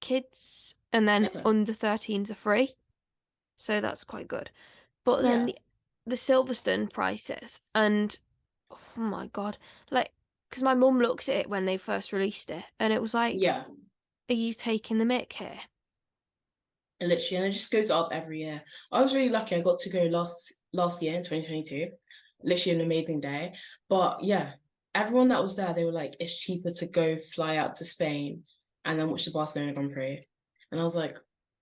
S1: kids, and then
S2: Okay.
S1: under 13s are free. So that's quite good. But then
S2: Yeah.
S1: the Silverstone prices, and oh my God, like, because my mum looked at it when they first released it, and it was like,
S2: Yeah.
S1: are you taking the mick here?
S2: And literally, and it just goes up every year. I was really lucky. I got to go last year in 2022. Literally an amazing day. But yeah, everyone that was there, they were like, it's cheaper to go fly out to Spain and then watch the Barcelona Grand Prix. And I was like,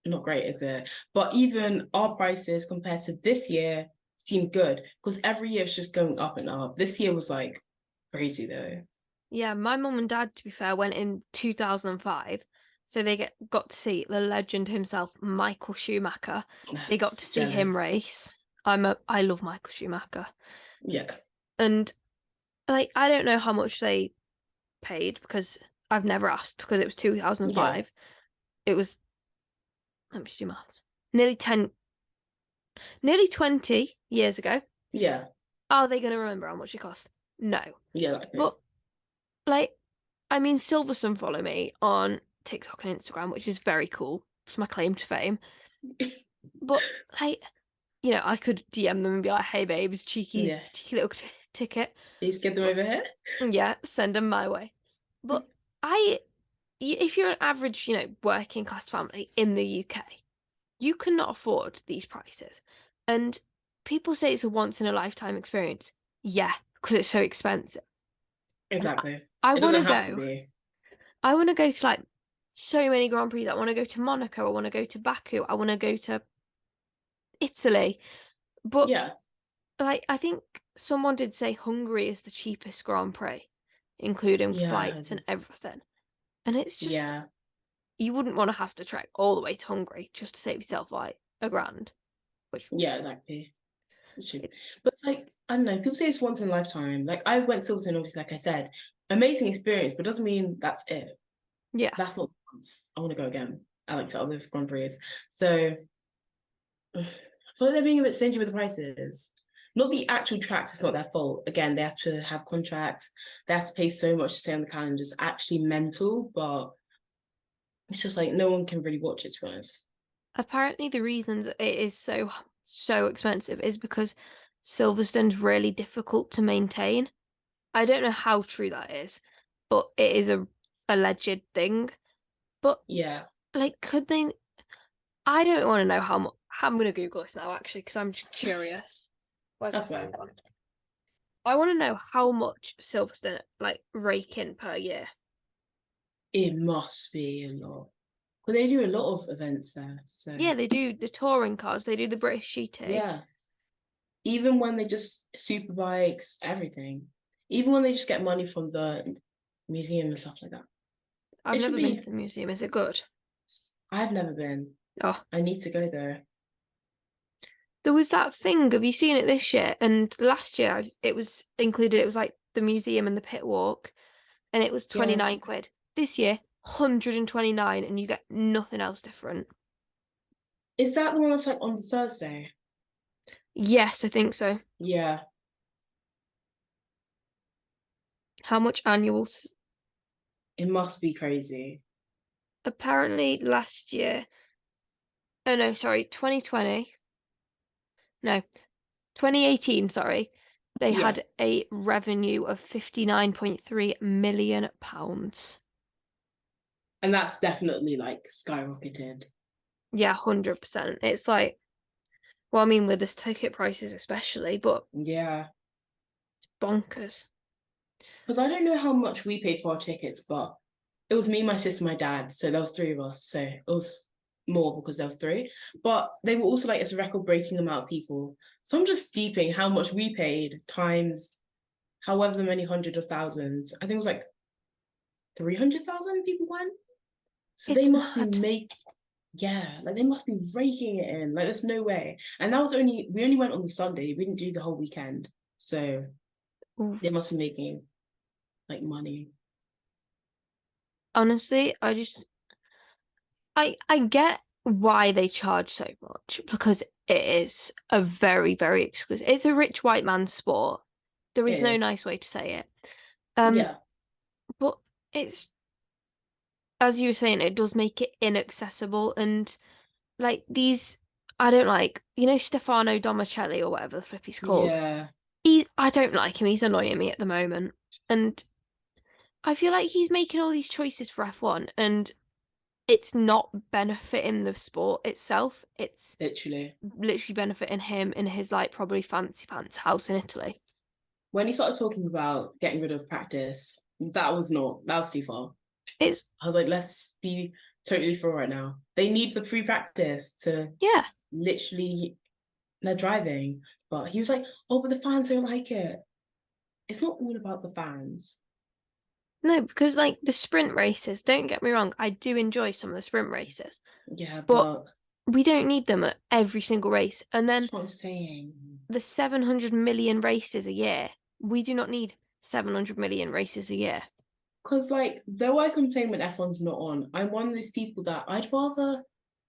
S2: not great, is it? But even our prices compared to this year seem good because every year it's just going up and up. This year was like crazy though.
S1: Yeah, my mum and dad, to be fair, went in 2005. So they got to see the legend himself, Michael Schumacher. They got to see him
S2: Jealous.
S1: race. I love Michael Schumacher.
S2: Yeah.
S1: And like I don't know how much they paid because I've never asked because it was
S2: Yeah.
S1: 2005. It was, let me just do maths. Nearly 20 years ago.
S2: Yeah.
S1: Are they going to remember how much it cost? No.
S2: Yeah, like
S1: But like, I mean, Silverstone follow me on TikTok and Instagram, which is very cool. It's my claim to fame. But I could DM them and be like, "Hey, babes, cheeky,
S2: yeah.
S1: cheeky little ticket."
S2: Please get them
S1: But
S2: over here.
S1: yeah, send them my way. But if you're an average, working class family in the UK, you cannot afford these prices. And people say it's a once in a lifetime experience. Yeah, because it's so expensive. And
S2: Exactly.
S1: I
S2: It
S1: want
S2: doesn't
S1: to
S2: have to
S1: go.
S2: be.
S1: I want to go to like so many Grand Prix. I want to go to Monaco. I want to go to Baku. I want to go to Italy. But
S2: Yeah.
S1: like, I think someone did say Hungary is the cheapest Grand Prix, including
S2: Yeah, I
S1: flights
S2: heard
S1: and
S2: it.
S1: everything. And it's just,
S2: Yeah.
S1: you wouldn't want to have to trek all the way to Hungary just to save yourself like a grand, which
S2: Yeah, exactly. It should.
S1: it,
S2: But it's like, I don't know, people say it's once in a lifetime. Like I went to Silverstone, obviously, like I said, amazing experience, but doesn't mean that's it.
S1: yeah.
S2: That's not once. I want to go again. I like to other Grand Prix. So I feel like they're being a bit stingy with the prices. Not the actual tracks, it's not their fault. Again, they have to have contracts, they have to pay so much to stay on the calendar. It's actually mental, but it's just like no one can really watch it to be honest.
S1: Apparently, the reasons it is so expensive is because Silverstone's really difficult to maintain. I don't know how true that is, but it is a alleged thing. But
S2: Yeah,
S1: like, could they? I don't want to know how much. I'm gonna Google this now, actually, because I'm just curious. Where's my
S2: that's
S1: phone
S2: fair.
S1: gone? I want to know how much Silverstone like rake in per year.
S2: It must be a lot. But they do a lot of events there. So
S1: Yeah, they do the touring cars. They do the British GT.
S2: yeah. Even when they just super bikes, everything. Even when they just get money from the museum and stuff like that.
S1: I've
S2: It should
S1: never been to
S2: be
S1: the museum. Is it good?
S2: I've never been.
S1: Oh,
S2: I need to go there.
S1: there was that thing. Have you seen it this year? And last year it was included. It was like the museum and the pit walk, and it was 29
S2: Yes.
S1: quid. This year, 129, and you get nothing else different.
S2: Is that the one that's like on the Thursday?
S1: Yes, I think so.
S2: Yeah.
S1: How much annual?
S2: It must be crazy.
S1: Apparently, last year. Oh no, sorry, 2020. No, 2018, sorry. They
S2: Yeah.
S1: had a revenue of £59.3 million pounds.
S2: And that's definitely like skyrocketed.
S1: Yeah, 100%. It's like, well, I mean, with this ticket prices especially, but
S2: Yeah.
S1: bonkers.
S2: Because I don't know how much we paid for our tickets, but it was me, my sister, my dad. So there was three of us. So it was more because there was three. But they were also like it's a record-breaking amount of people. So I'm just deeping how much we paid times however many hundred of thousands. I think it was like 300,000 people went. So they
S1: It's
S2: must be
S1: mad.
S2: yeah, like they must be raking it in. Like there's no way. And that was we only went on the Sunday. We didn't do the whole weekend. So
S1: Oof.
S2: They must be making like money.
S1: Honestly, I get why they charge so much because it is a very, very exclusive. It's a rich white man's sport. There
S2: It
S1: is no
S2: is.
S1: nice way to say it.
S2: Yeah.
S1: But it's, as you were saying, it does make it inaccessible, and like these, I don't like, Stefano Domicelli or whatever the flip he's called.
S2: Yeah.
S1: I don't like him. He's annoying me at the moment, and I feel like he's making all these choices for F1, and it's not benefiting the sport itself. It's
S2: Literally.
S1: literally benefiting him in his like probably fancy pants house in Italy.
S2: When he started talking about getting rid of practice, that was too far.
S1: It's
S2: I was like, let's be totally for right now. They need the free practice to
S1: yeah.
S2: literally they're driving. But he was like, oh, but the fans don't like it. It's not all about the fans.
S1: No, because like the sprint races, don't get me wrong, I do enjoy some of the sprint races,
S2: Yeah,
S1: but
S2: but
S1: we don't need them at every single race. And then
S2: that's what I'm saying.
S1: the 700 million races a year, we do not need 700 million races a year.
S2: Because, like, though I complain when F1's not on, I'm one of those people that I'd rather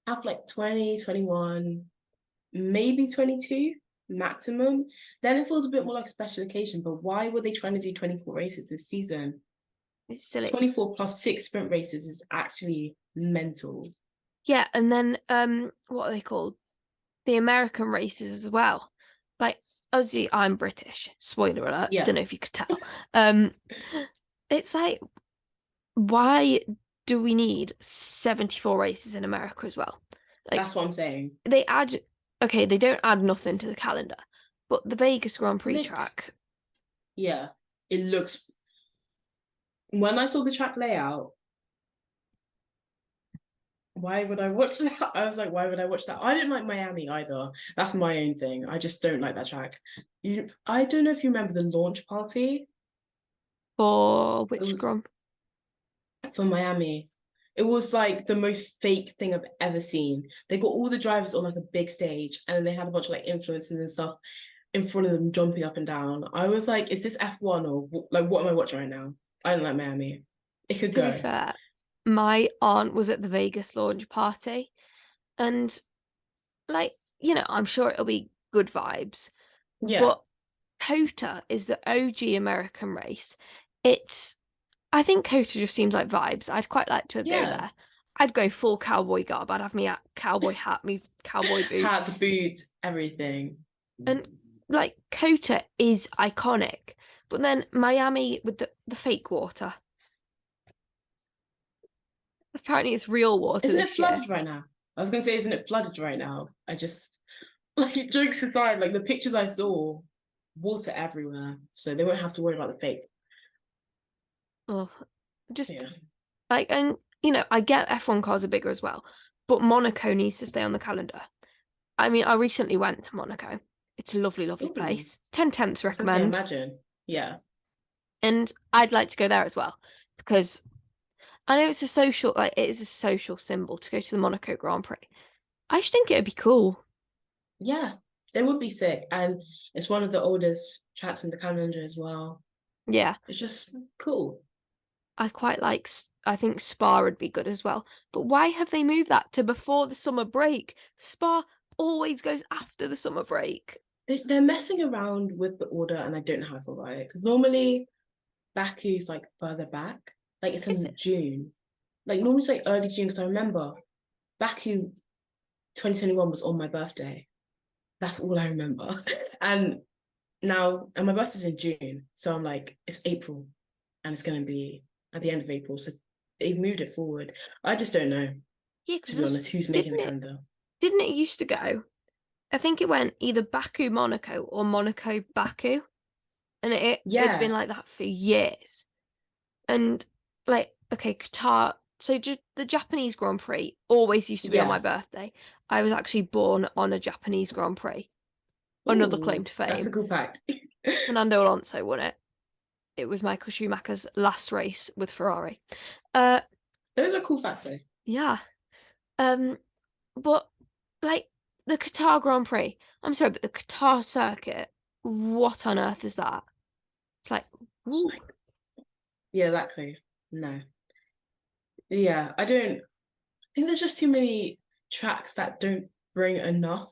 S2: have like 20, 21, maybe 22 maximum. Then it feels a bit more like a special occasion. But why were they trying to do 24 races this season?
S1: It's silly.
S2: 24 plus 6 sprint races is actually mental.
S1: Yeah, and then what are they called? The American races as well. Like, obviously I'm British. Spoiler alert.
S2: Yeah,
S1: Don't know if you could tell. Um, it's like, why do we need 74 races in America as well? Like,
S2: that's what I'm saying.
S1: they add, okay, they don't add nothing to the calendar, but the Vegas Grand Prix
S2: Lit-
S1: track,
S2: yeah, it looks. When I saw the track layout, why would I watch that? I was like, why would I watch that? I didn't like Miami either. That's my own thing. I just don't like that track. I don't know if you remember the launch party.
S1: for
S2: It
S1: which
S2: was
S1: Grand?
S2: for Miami. It was like the most fake thing I've ever seen. They got all the drivers on like a big stage, and then they had a bunch of like influencers and stuff in front of them jumping up and down. I was like, is this F1 or like what am I watching right now? I don't like Miami. It could
S1: To be
S2: go.
S1: fair, my aunt was at the Vegas launch party, and like, I'm sure it'll be good vibes,
S2: Yeah.
S1: but COTA is the OG American race. It's, I think COTA just seems like vibes. I'd quite like to go
S2: Yeah.
S1: there. I'd go full cowboy garb. I'd have me cowboy hat, me cowboy
S2: Hats,
S1: boots.
S2: boots, everything.
S1: And like COTA is iconic. But then Miami with the fake water. Apparently it's real water
S2: Isn't it
S1: this year.
S2: flooded right now? I was gonna say, isn't it flooded right now? I just like jokes aside, like the pictures I saw, water everywhere. So they won't have to worry about the fake.
S1: Oh, just
S2: Yeah.
S1: like, and I get F1 cars are bigger as well, but Monaco needs to stay on the calendar. I mean, I recently went to Monaco. It's a lovely, lovely
S2: Ooh.
S1: place. 10 tenths
S2: I was gonna say,
S1: recommend.
S2: imagine. Yeah.
S1: And I'd like to go there as well because I know it's a social, like it is a social symbol to go to the Monaco Grand Prix. I just think it'd be cool.
S2: Yeah. They would be sick. And it's one of the oldest tracks in the calendar as well.
S1: Yeah,
S2: It's just cool.
S1: I quite like, I think Spa would be good as well. But why have they moved that to before the summer break? Spa always goes after the summer break.
S2: They're messing around with the order and I don't know how I feel about it. Because normally Baku's like further back. Like it's
S1: Is
S2: in
S1: it?
S2: June. Like normally it's like early June because I remember Baku 2021 was on my birthday. That's all I remember. And my birthday's in June. So I'm like, it's April and it's going to be at the end of April. So they've moved it forward. I just don't know,
S1: Yeah,
S2: to be
S1: because
S2: honest, who's making the
S1: didn't it
S2: calendar.
S1: didn't it used to go? I think it went either Baku Monaco or Monaco Baku, and it'd been
S2: Yeah,
S1: like that for years. And like, okay, Qatar. So the Japanese Grand Prix always used to be on my
S2: yeah.
S1: birthday. I was actually born on a Japanese Grand Prix. Another claim
S2: Ooh,
S1: to
S2: that's a
S1: fame.
S2: cool fact.
S1: Fernando Alonso won it. It was Michael Schumacher's last race with Ferrari. Uh,
S2: Those are cool facts though.
S1: yeah. Um, but like the Qatar Grand Prix. I'm sorry, but the Qatar circuit. What on earth is that? It's like,
S2: Just
S1: ooh.
S2: like, yeah, exactly. No. Yeah, I think there's just too many tracks that don't bring enough.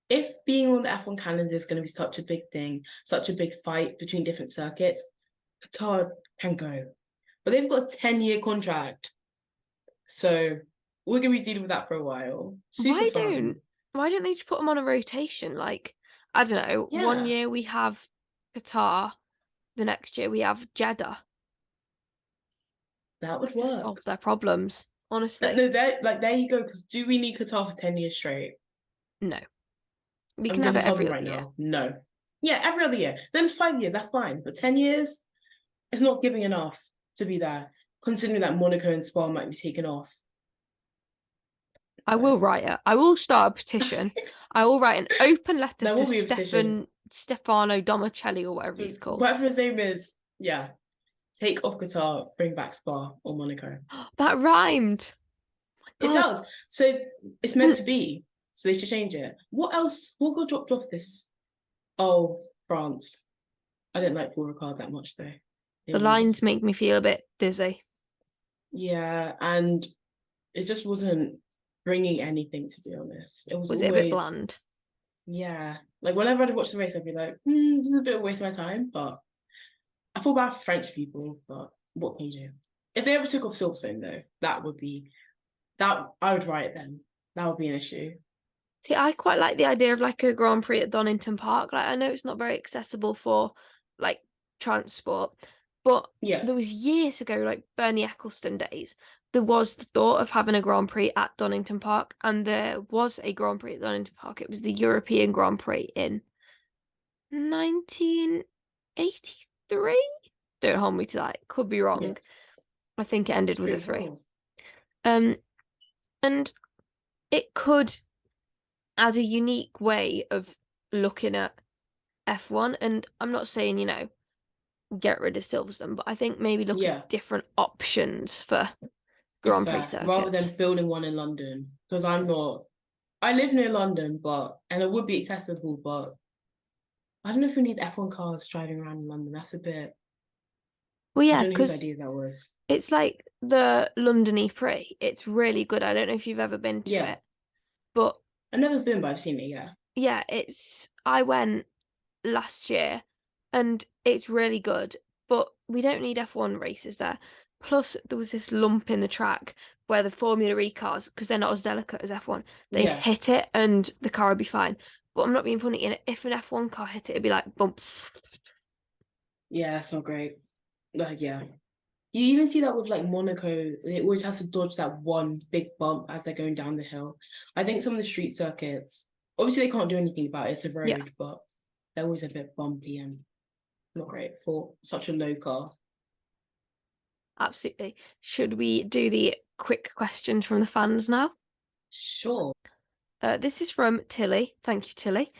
S2: If being on the F1 calendar is going to be such a big thing, such a big fight between different circuits, Qatar can go. But they've got a 10-year contract. So we're going to be dealing with that for a while. Super fun.
S1: Why don't they just put them on a rotation? Like, I don't know, one
S2: Yeah,
S1: year we have Qatar, the next year we have Jeddah.
S2: that would
S1: Just solve
S2: work.
S1: their problems, honestly.
S2: No, there you go. Because do we need Qatar for 10 years straight?
S1: No. We
S2: I'm
S1: can have
S2: going to
S1: it
S2: tell
S1: every
S2: them
S1: other
S2: right
S1: year.
S2: now, no. Yeah, every other year. Then it's 5 years, that's fine. But 10 years, it's not giving enough to be there, considering that Monaco and Spa might be taken off.
S1: I
S2: So
S1: will write it. I will start a petition. I will write an open letter
S2: there
S1: to
S2: will be a petition.
S1: Stefano Domicelli or whatever
S2: So
S1: he's called.
S2: whatever his name is, yeah. Take off Qatar, bring back Spa or Monaco.
S1: That rhymed.
S2: It
S1: God.
S2: does. So it's meant to be. So they should change it. What else? What got dropped off this? Oh, France. I didn't like Paul Ricard that much though. It
S1: The lines
S2: was,
S1: make me feel a bit dizzy.
S2: yeah, and it just wasn't bringing anything, to be honest. It was
S1: Was it a bit
S2: always,
S1: bland?
S2: yeah. Like whenever I'd watch the race, I'd be like, this is a bit of a waste of my time. But I feel bad for French people, but what can you do? If they ever took off Silverstone though, that I would write then. That would be an issue.
S1: See, I quite like the idea of like a Grand Prix at Donington Park. Like, I know it's not very accessible for like transport, but
S2: Yeah,
S1: there was years ago, like Bernie Ecclestone days, there was the thought of having a Grand Prix at Donington Park, and there was a Grand Prix at Donington Park. It was the European Grand Prix in 1983. Don't hold me to that. It could be
S2: yeah.
S1: wrong. I think it ended
S2: It's
S1: with a
S2: pretty
S1: 3.
S2: cool.
S1: Um, and it could add a unique way of looking at F1. And I'm not saying, get rid of Silverstone, but I think maybe look
S2: Yeah,
S1: at different options for
S2: it's
S1: Grand Prix
S2: fair. Rather
S1: circuits.
S2: than building one in London. Because I live near London, and it would be accessible, but I don't know if we need F1 cars driving around in London. That's a bit,
S1: Well,
S2: I
S1: yeah,
S2: don't know whose
S1: because
S2: idea that was.
S1: it's like the London E-Prix. It's really good. I don't know if you've ever been to
S2: Yeah,
S1: it, but
S2: I've never been, but I've seen it, yeah.
S1: yeah, I went last year and it's really good, but we don't need F1 races there. Plus, there was this lump in the track where the Formula E cars, because they're not as delicate as F1, they'd
S2: Yeah,
S1: hit it and the car would be fine. But I'm not being funny. If an F1 car hit it, it'd be like bump.
S2: yeah, that's not great. Like, yeah. You even see that with like Monaco, they always have to dodge that one big bump as they're going down the hill. I think some of the street circuits, obviously they can't do anything about it, it's a
S1: Yeah,
S2: road, but they're always a bit bumpy and not great for such a low car.
S1: absolutely. Should we do the quick questions from the fans now?
S2: Sure.
S1: This is from Tilly. Thank you, Tilly.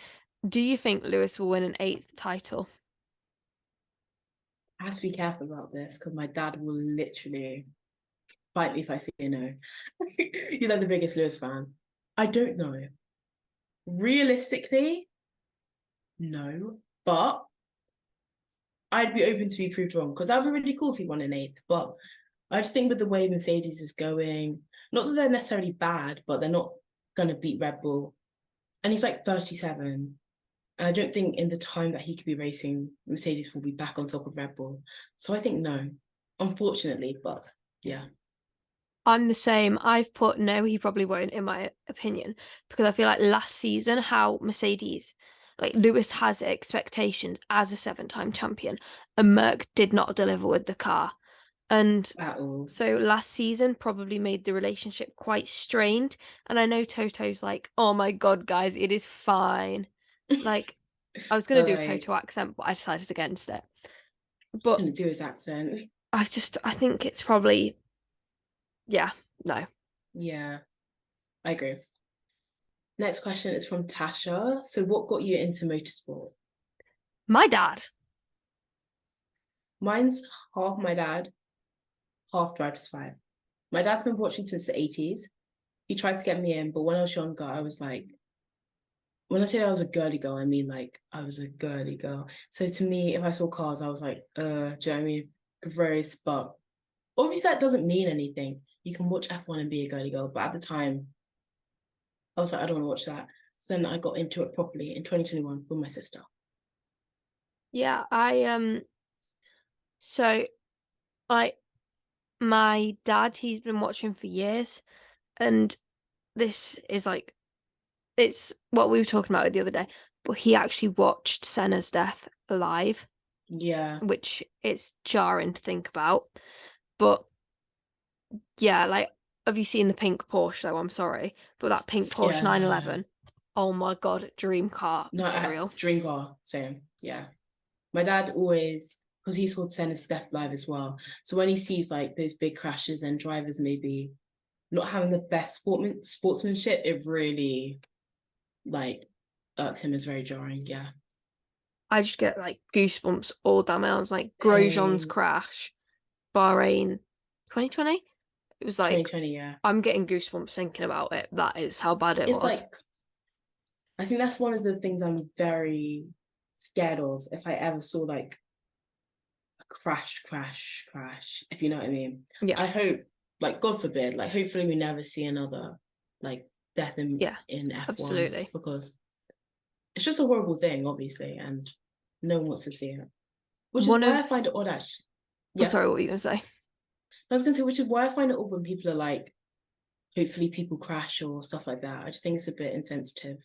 S1: Do you think Lewis will win an 8th title?
S2: I have to be careful about this because my dad will literally fight me if I say no. He's like the biggest Lewis fan. I don't know. Realistically, no. But I'd be open to be proved wrong because that would be really cool if he won an 8th. But I just think with the way Mercedes is going, not that they're necessarily bad, but they're not going to beat Red Bull. And he's like 37. And I don't think in the time that he could be racing, Mercedes will be back on top of Red Bull. So I think no, unfortunately, but yeah.
S1: I'm the same. I've put no, he probably won't, in my opinion, because I feel like last season, how Mercedes, like Lewis has expectations as a 7-time champion, and Merck did not deliver with the car. And
S2: At all.
S1: so last season probably made the relationship quite strained. And I know Toto's like, oh my God, guys, it is fine. Like, I was going
S2: But
S1: to do a
S2: like,
S1: Toto accent, but I decided against it. But
S2: couldn't do his accent.
S1: I think it's probably, yeah, no.
S2: Yeah, I agree. Next question is from Tasha. So what got you into motorsport?
S1: My dad.
S2: Mine's half my dad, half Drive to Survive. My dad's been watching since the 80s. He tried to get me in, but when I was younger, I was like, when I say I was a girly girl, I mean like I was a girly girl. So to me, if I saw cars, I was like, do you know what I mean? Gross. But obviously that doesn't mean anything. You can watch F1 and be a girly girl. But at the time, I was like, I don't want to watch that. So then I got into it properly in 2021 with my sister.
S1: Yeah, so like my dad, he's been watching for years, and this is like it's what we were talking about the other day, but he actually watched Senna's death live,
S2: Yeah,
S1: which it's jarring to think about. But yeah, like, have you seen the pink Porsche though? I'm sorry, but that pink Porsche
S2: yeah, no, no.
S1: 911, oh my God, dream car
S2: No,
S1: material.
S2: dream car, same. Yeah. My dad always, because he saw Senna's death live as well. So when he sees like those big crashes and drivers maybe not having the best sportsmanship, it really like irks him. Is very jarring. Yeah.
S1: I just get like goosebumps all down my arms, like Grosjean's
S2: Same.
S1: crash, Bahrain 2020. It was like
S2: 2020, yeah.
S1: I'm getting goosebumps thinking about it. That is how bad it
S2: It's
S1: was.
S2: like I think that's one of the things I'm very scared of if I ever saw like a crash, if you know what I mean.
S1: Yeah,
S2: I hope, like, God forbid, like hopefully we never see another like death
S1: yeah,
S2: in F1
S1: absolutely.
S2: because it's just a horrible thing, obviously, and no one wants to see it. Which is
S1: One
S2: why
S1: of
S2: I find it odd actually.
S1: Oh,
S2: Yeah.
S1: sorry, what were you gonna say?
S2: I was gonna say, which is why I find it odd when people are like, hopefully people crash or stuff like that. I just think it's a bit insensitive.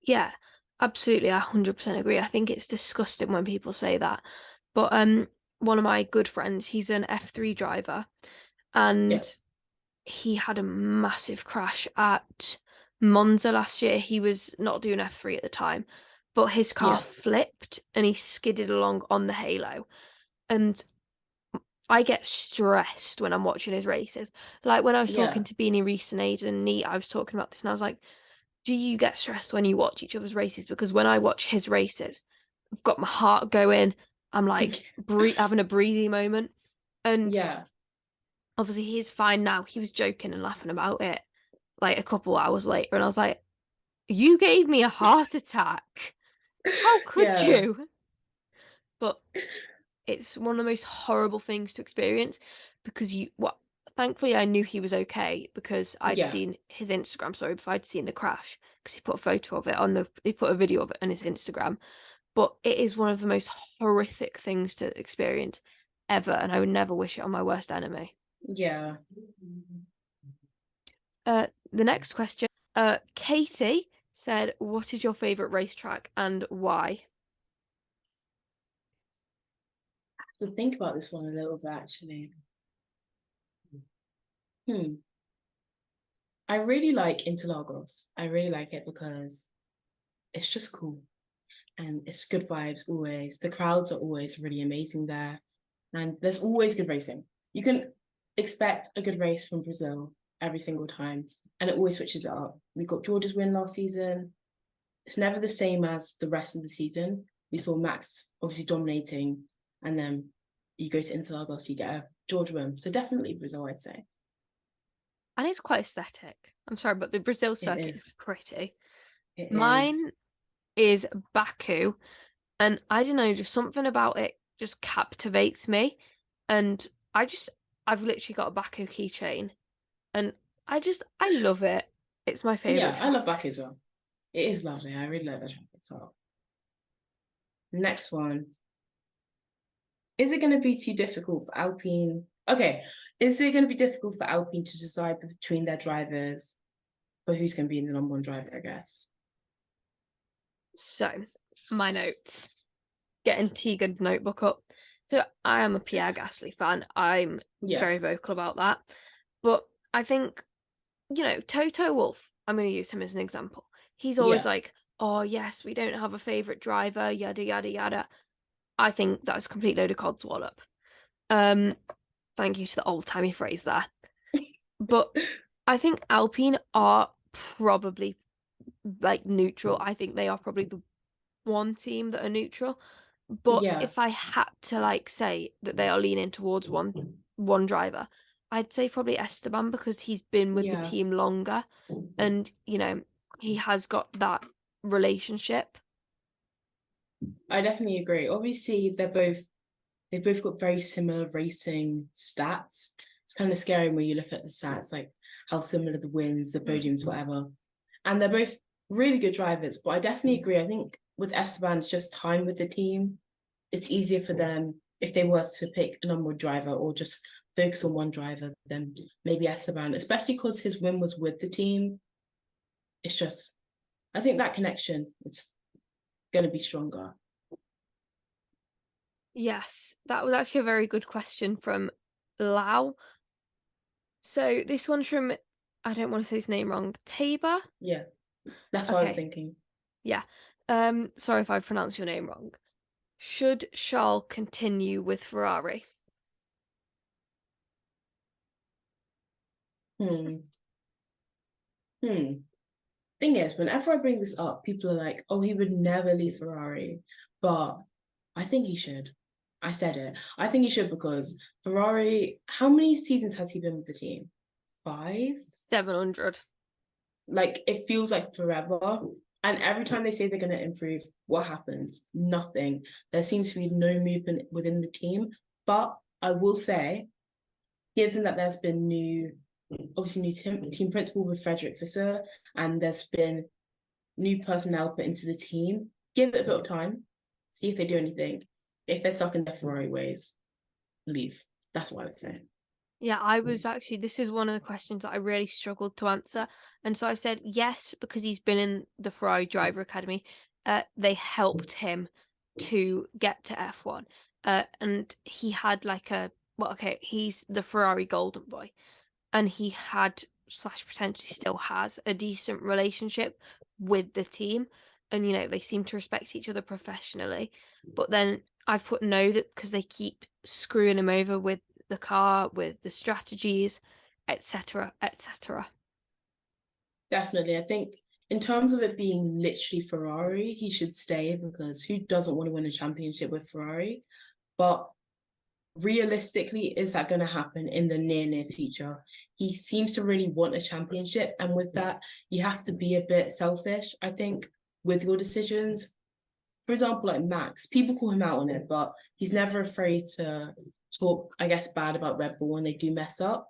S1: Yeah, absolutely. I 100% agree. I think it's disgusting when people say that. But one of my good friends, he's an F3 driver,
S2: Yeah.
S1: and he had a massive crash at Monza last year. He was not doing F3 at the time, but his car
S2: Yeah.
S1: flipped and he skidded along on the halo. And I get stressed when I'm watching his races. Like when I was talking
S2: Yeah.
S1: to Beanie Reese and Aidan Neat, I was talking about this and I was like, do you get stressed when you watch each other's races? Because when I watch his races, I've got my heart going. I'm like having a breathy moment. And
S2: Yeah.
S1: obviously he's fine now. He was joking and laughing about it like a couple hours later. And I was like, you gave me a heart attack. How could
S2: Yeah.
S1: you? But it's one of the most horrible things to experience because thankfully I knew he was okay because I'd
S2: Yeah.
S1: seen his Instagram story before I'd seen the crash because he put a photo of it he put a video of it on his Instagram. But it is one of the most horrific things to experience ever, and I would never wish it on my worst enemy.
S2: Yeah.
S1: The next question. Katie said, "What is your favorite racetrack and why?"
S2: To think about this one a little bit actually. Hmm. I really like Interlagos. I really like it because it's just cool and it's good vibes always. The crowds are always really amazing there, and there's always good racing. You can expect a good race from Brazil every single time, and it always switches it up. We got George's win last season. It's never the same as the rest of the season. We saw Max obviously dominating, and then you go to Interlagos, you get a George win. So definitely Brazil, I'd say.
S1: And it's quite aesthetic. I'm sorry, but the Brazil
S2: It
S1: circuit is
S2: is.
S1: pretty.
S2: It is.
S1: Mine is Baku, and I don't know, just something about it just captivates me. And I've literally got a Baku keychain, and I love it. It's my favorite
S2: Yeah, I love
S1: track.
S2: Baku as well. It is lovely. I really like the track as well. Next one. Is it going to be too difficult for Alpine? Okay. Is it going to be difficult for Alpine to decide between their drivers for who's going to be in the number one driver, I guess?
S1: So, my notes. Getting Teagan's notebook up. So I am a Pierre Gasly fan. I'm
S2: Yeah.
S1: very vocal about that. But I think, Toto Wolff, I'm going to use him as an example. He's always
S2: Yeah.
S1: like, oh, yes, we don't have a favourite driver, yada, yada, yada. I think that's a complete load of codswallop. Um, Thank you to the old-timey phrase there. But I think Alpine are probably like neutral. I think they are probably the one team that are neutral. But
S2: Yeah.
S1: if I had to like say that they are leaning towards one driver, I'd say probably Esteban because he's been with the
S2: Yeah.
S1: team longer and he has got that relationship.
S2: I definitely agree. Obviously, they've both got very similar racing stats. It's kind of scary when you look at the stats, like how similar the wins, the podiums, whatever. And they're both really good drivers. But I definitely agree. I think with Esteban, it's just time with the team. It's easier for them if they were to pick a number one driver or just focus on one driver, then maybe Esteban, especially because his win was with the team. It's just, I think that connection is going to be stronger.
S1: Yes, that was actually a very good question from Lau. So this one's from, I don't want to say his name wrong, Tabor?
S2: Yeah, that's what I was
S1: Okay,
S2: thinking.
S1: yeah. Sorry if I pronounced your name wrong. Should Charles continue with Ferrari?
S2: Hmm. Hmm. Thing is, whenever I bring this up, people are like, oh, he would never leave Ferrari. But I think he should. I said it. I think he should because Ferrari, how many seasons has he been with the team? 5?
S1: 700.
S2: Like, it feels like forever. And every time they say they're going to improve, what happens? Nothing. There seems to be no movement within the team. But I will say, given that there's been obviously new team principal with Frederick Visser, and there's been new personnel put into the team, give it a bit of time, see if they do anything. If they're stuck in their Ferrari ways, leave. That's what I would say.
S1: Yeah, I was actually, this is one of the questions that I really struggled to answer. And so I said yes, because he's been in the Ferrari Driver Academy. They helped him to get to F1. And he had like well, okay, he's the Ferrari Golden Boy. And he had, slash potentially still has, a decent relationship with the team. And, they seem to respect each other professionally. But then I've put no, that because they keep screwing him over with the car, with the strategies, etc., etc.
S2: Definitely. I think in terms of it being literally Ferrari, he should stay because who doesn't want to win a championship with Ferrari? But realistically, is that going to happen in the near future? He seems to really want a championship. And with that, you have to be a bit selfish, I think, with your decisions. For example, like Max, people call him out on it, but he's never afraid to talk, I guess, bad about Red Bull when they do mess up.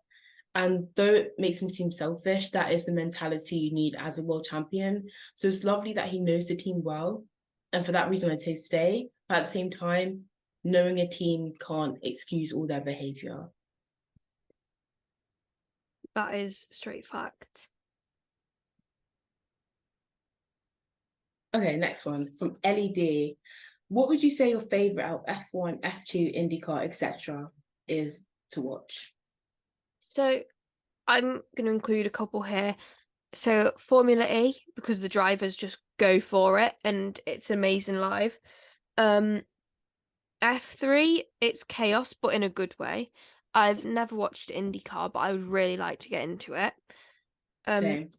S2: And though it makes him seem selfish, that is the mentality you need as a world champion. So it's lovely that he knows the team well. And for that reason, I'd say stay. But at the same time, knowing a team can't excuse all their behavior.
S1: That is straight fact.
S2: Okay, next one from LED. What would you say your favorite out of F1, F2, IndyCar, etc. is to watch?
S1: So I'm going to include a couple here. So Formula E, because the drivers just go for it and it's amazing live. F3, it's chaos, but in a good way. I've never watched IndyCar, but I would really like to get into it.
S2: Same.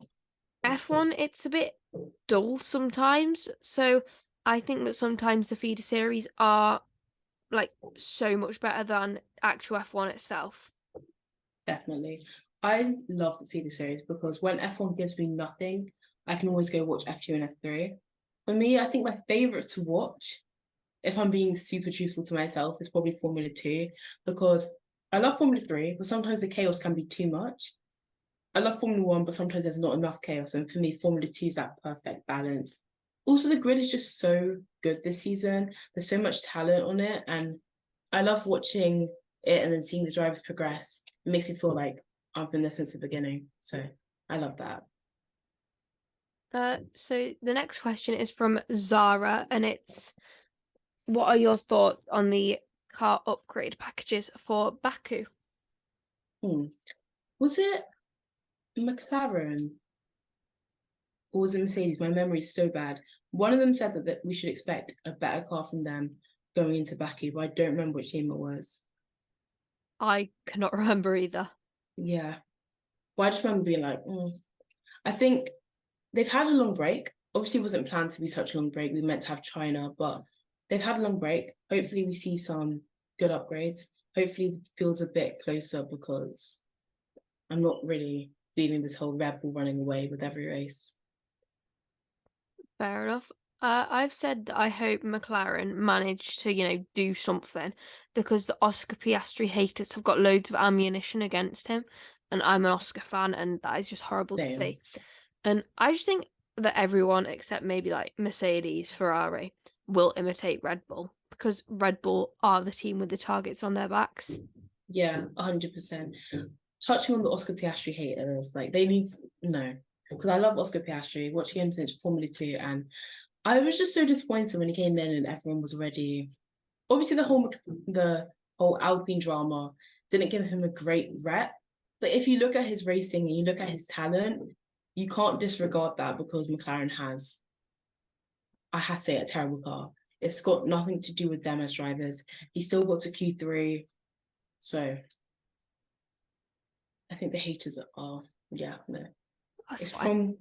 S1: F1, it's a bit dull sometimes. So I think that sometimes the feeder series are like so much better than actual F1 itself.
S2: Definitely. I love the feeder series because when F1 gives me nothing, I can always go watch F2 and F3. For me, I think my favorite to watch, if I'm being super truthful to myself, is probably Formula 2 because I love Formula 3, but sometimes the chaos can be too much. I love Formula 1, but sometimes there's not enough chaos. And for me, Formula 2 is that perfect balance. Also, the grid is just so good this season. There's so much talent on it. And I love watching it and then seeing the drivers progress. It makes me feel like I've been there since the beginning. So I love that.
S1: So the next question is from Zara, and it's, what are your thoughts on the car upgrade packages for Baku?
S2: Was it McLaren or was it Mercedes? My memory is so bad. One of them said that we should expect a better car from them going into Baku, but I don't remember which team it was.
S1: I cannot remember either.
S2: Yeah. Well, I just remember being like, I think they've had a long break. Obviously, it wasn't planned to be such a long break. We meant to have China, but they've had a long break. Hopefully, we see some good upgrades. Hopefully, the field's a bit closer because I'm not really feeling this whole Red Bull running away with every race.
S1: Fair enough. I've said that I hope McLaren manage to, do something because the Oscar Piastri haters have got loads of ammunition against him, and I'm an Oscar fan, and that is just horrible to
S2: Same.
S1: see. And I just think that everyone except maybe like Mercedes, Ferrari will imitate Red Bull because Red Bull are the team with the targets on their backs.
S2: Yeah, 100%. Touching on the Oscar Piastri haters, like they need no, because I love Oscar Piastri, watching him since Formula 2, and I was just so disappointed when he came in and everyone was already obviously the whole Alpine drama didn't give him a great rep. But if you look at his racing and you look at his talent, you can't disregard that because McLaren has, I have to say, a terrible car. It's got nothing to do with them as drivers. He still got to Q3. So I think the haters are, yeah, no.
S1: That's
S2: It's
S1: fine.
S2: from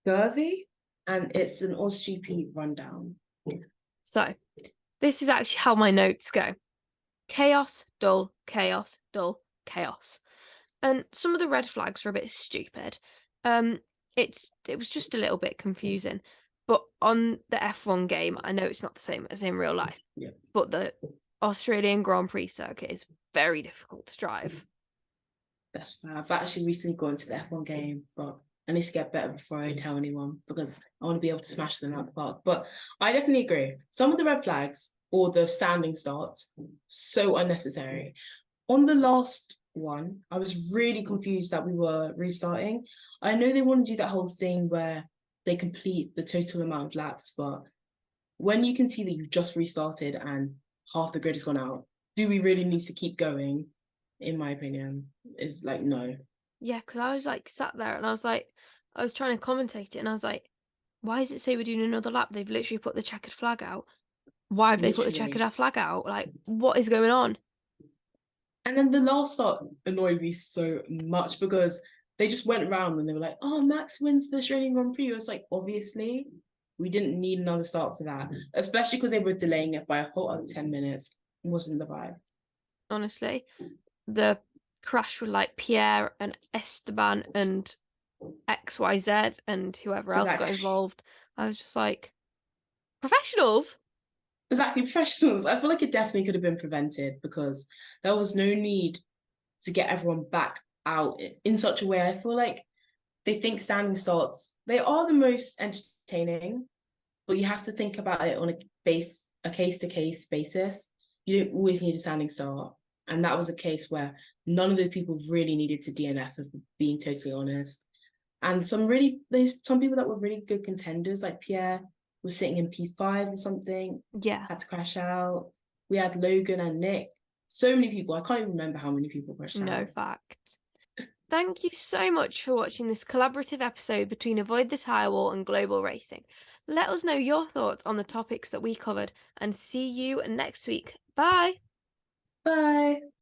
S2: Gervy and it's an AusGP rundown.
S1: So, this is actually how my notes go. Chaos, dull, chaos, dull, chaos. And some of the red flags are a bit stupid. Um, it was just a little bit confusing. But on the F1 game, I know it's not the same as in real life,
S2: Yeah,
S1: but the Australian Grand Prix circuit is very difficult to drive.
S2: that's fair. I've actually recently gone to the F1 game, but I need to get better before I tell anyone because I want to be able to smash them out the park. But I definitely agree. Some of the red flags or the standing starts, so unnecessary. On the last one, I was really confused that we were restarting. I know they want to do that whole thing where they complete the total amount of laps, but when you can see that you've just restarted and half the grid has gone out, do we really need to keep going? In my opinion, is like no.
S1: Yeah, because I was like sat there and I was trying to commentate it and I was like, why does it say we're doing another lap? They've literally put the checkered flag out. Why have they put the
S2: Literally.
S1: checkered flag out? Like, what is going on?
S2: And then the last start annoyed me so much because they just went around and they were like, oh, Max wins the Australian Grand Prix. It was like, obviously, we didn't need another start for that, especially because they were delaying it by a whole other 10 minutes. It wasn't the vibe.
S1: Honestly, the crash with like Pierre and Esteban and XYZ and whoever else got
S2: Exactly.
S1: involved. I was just like, professionals.
S2: Exactly. Professionals. I feel like it definitely could have been prevented because there was no need to get everyone back out in such a way. I feel like they think standing starts, they are the most entertaining, but you have to think about it on a case-to-case basis. You don't always need a standing start. And that was a case where none of those people really needed to DNF, if being totally honest. And there's some people that were really good contenders, like Pierre was sitting in P5 or something,
S1: Yeah,
S2: had to crash out. We had Logan and Nick. So many people. I can't even remember how many people crashed
S1: no
S2: out.
S1: fact. Thank you so much for watching this collaborative episode between Avoid the Tyrewall and Global Racing. Let us know your thoughts on the topics that we covered and see you next week. Bye!
S2: Bye.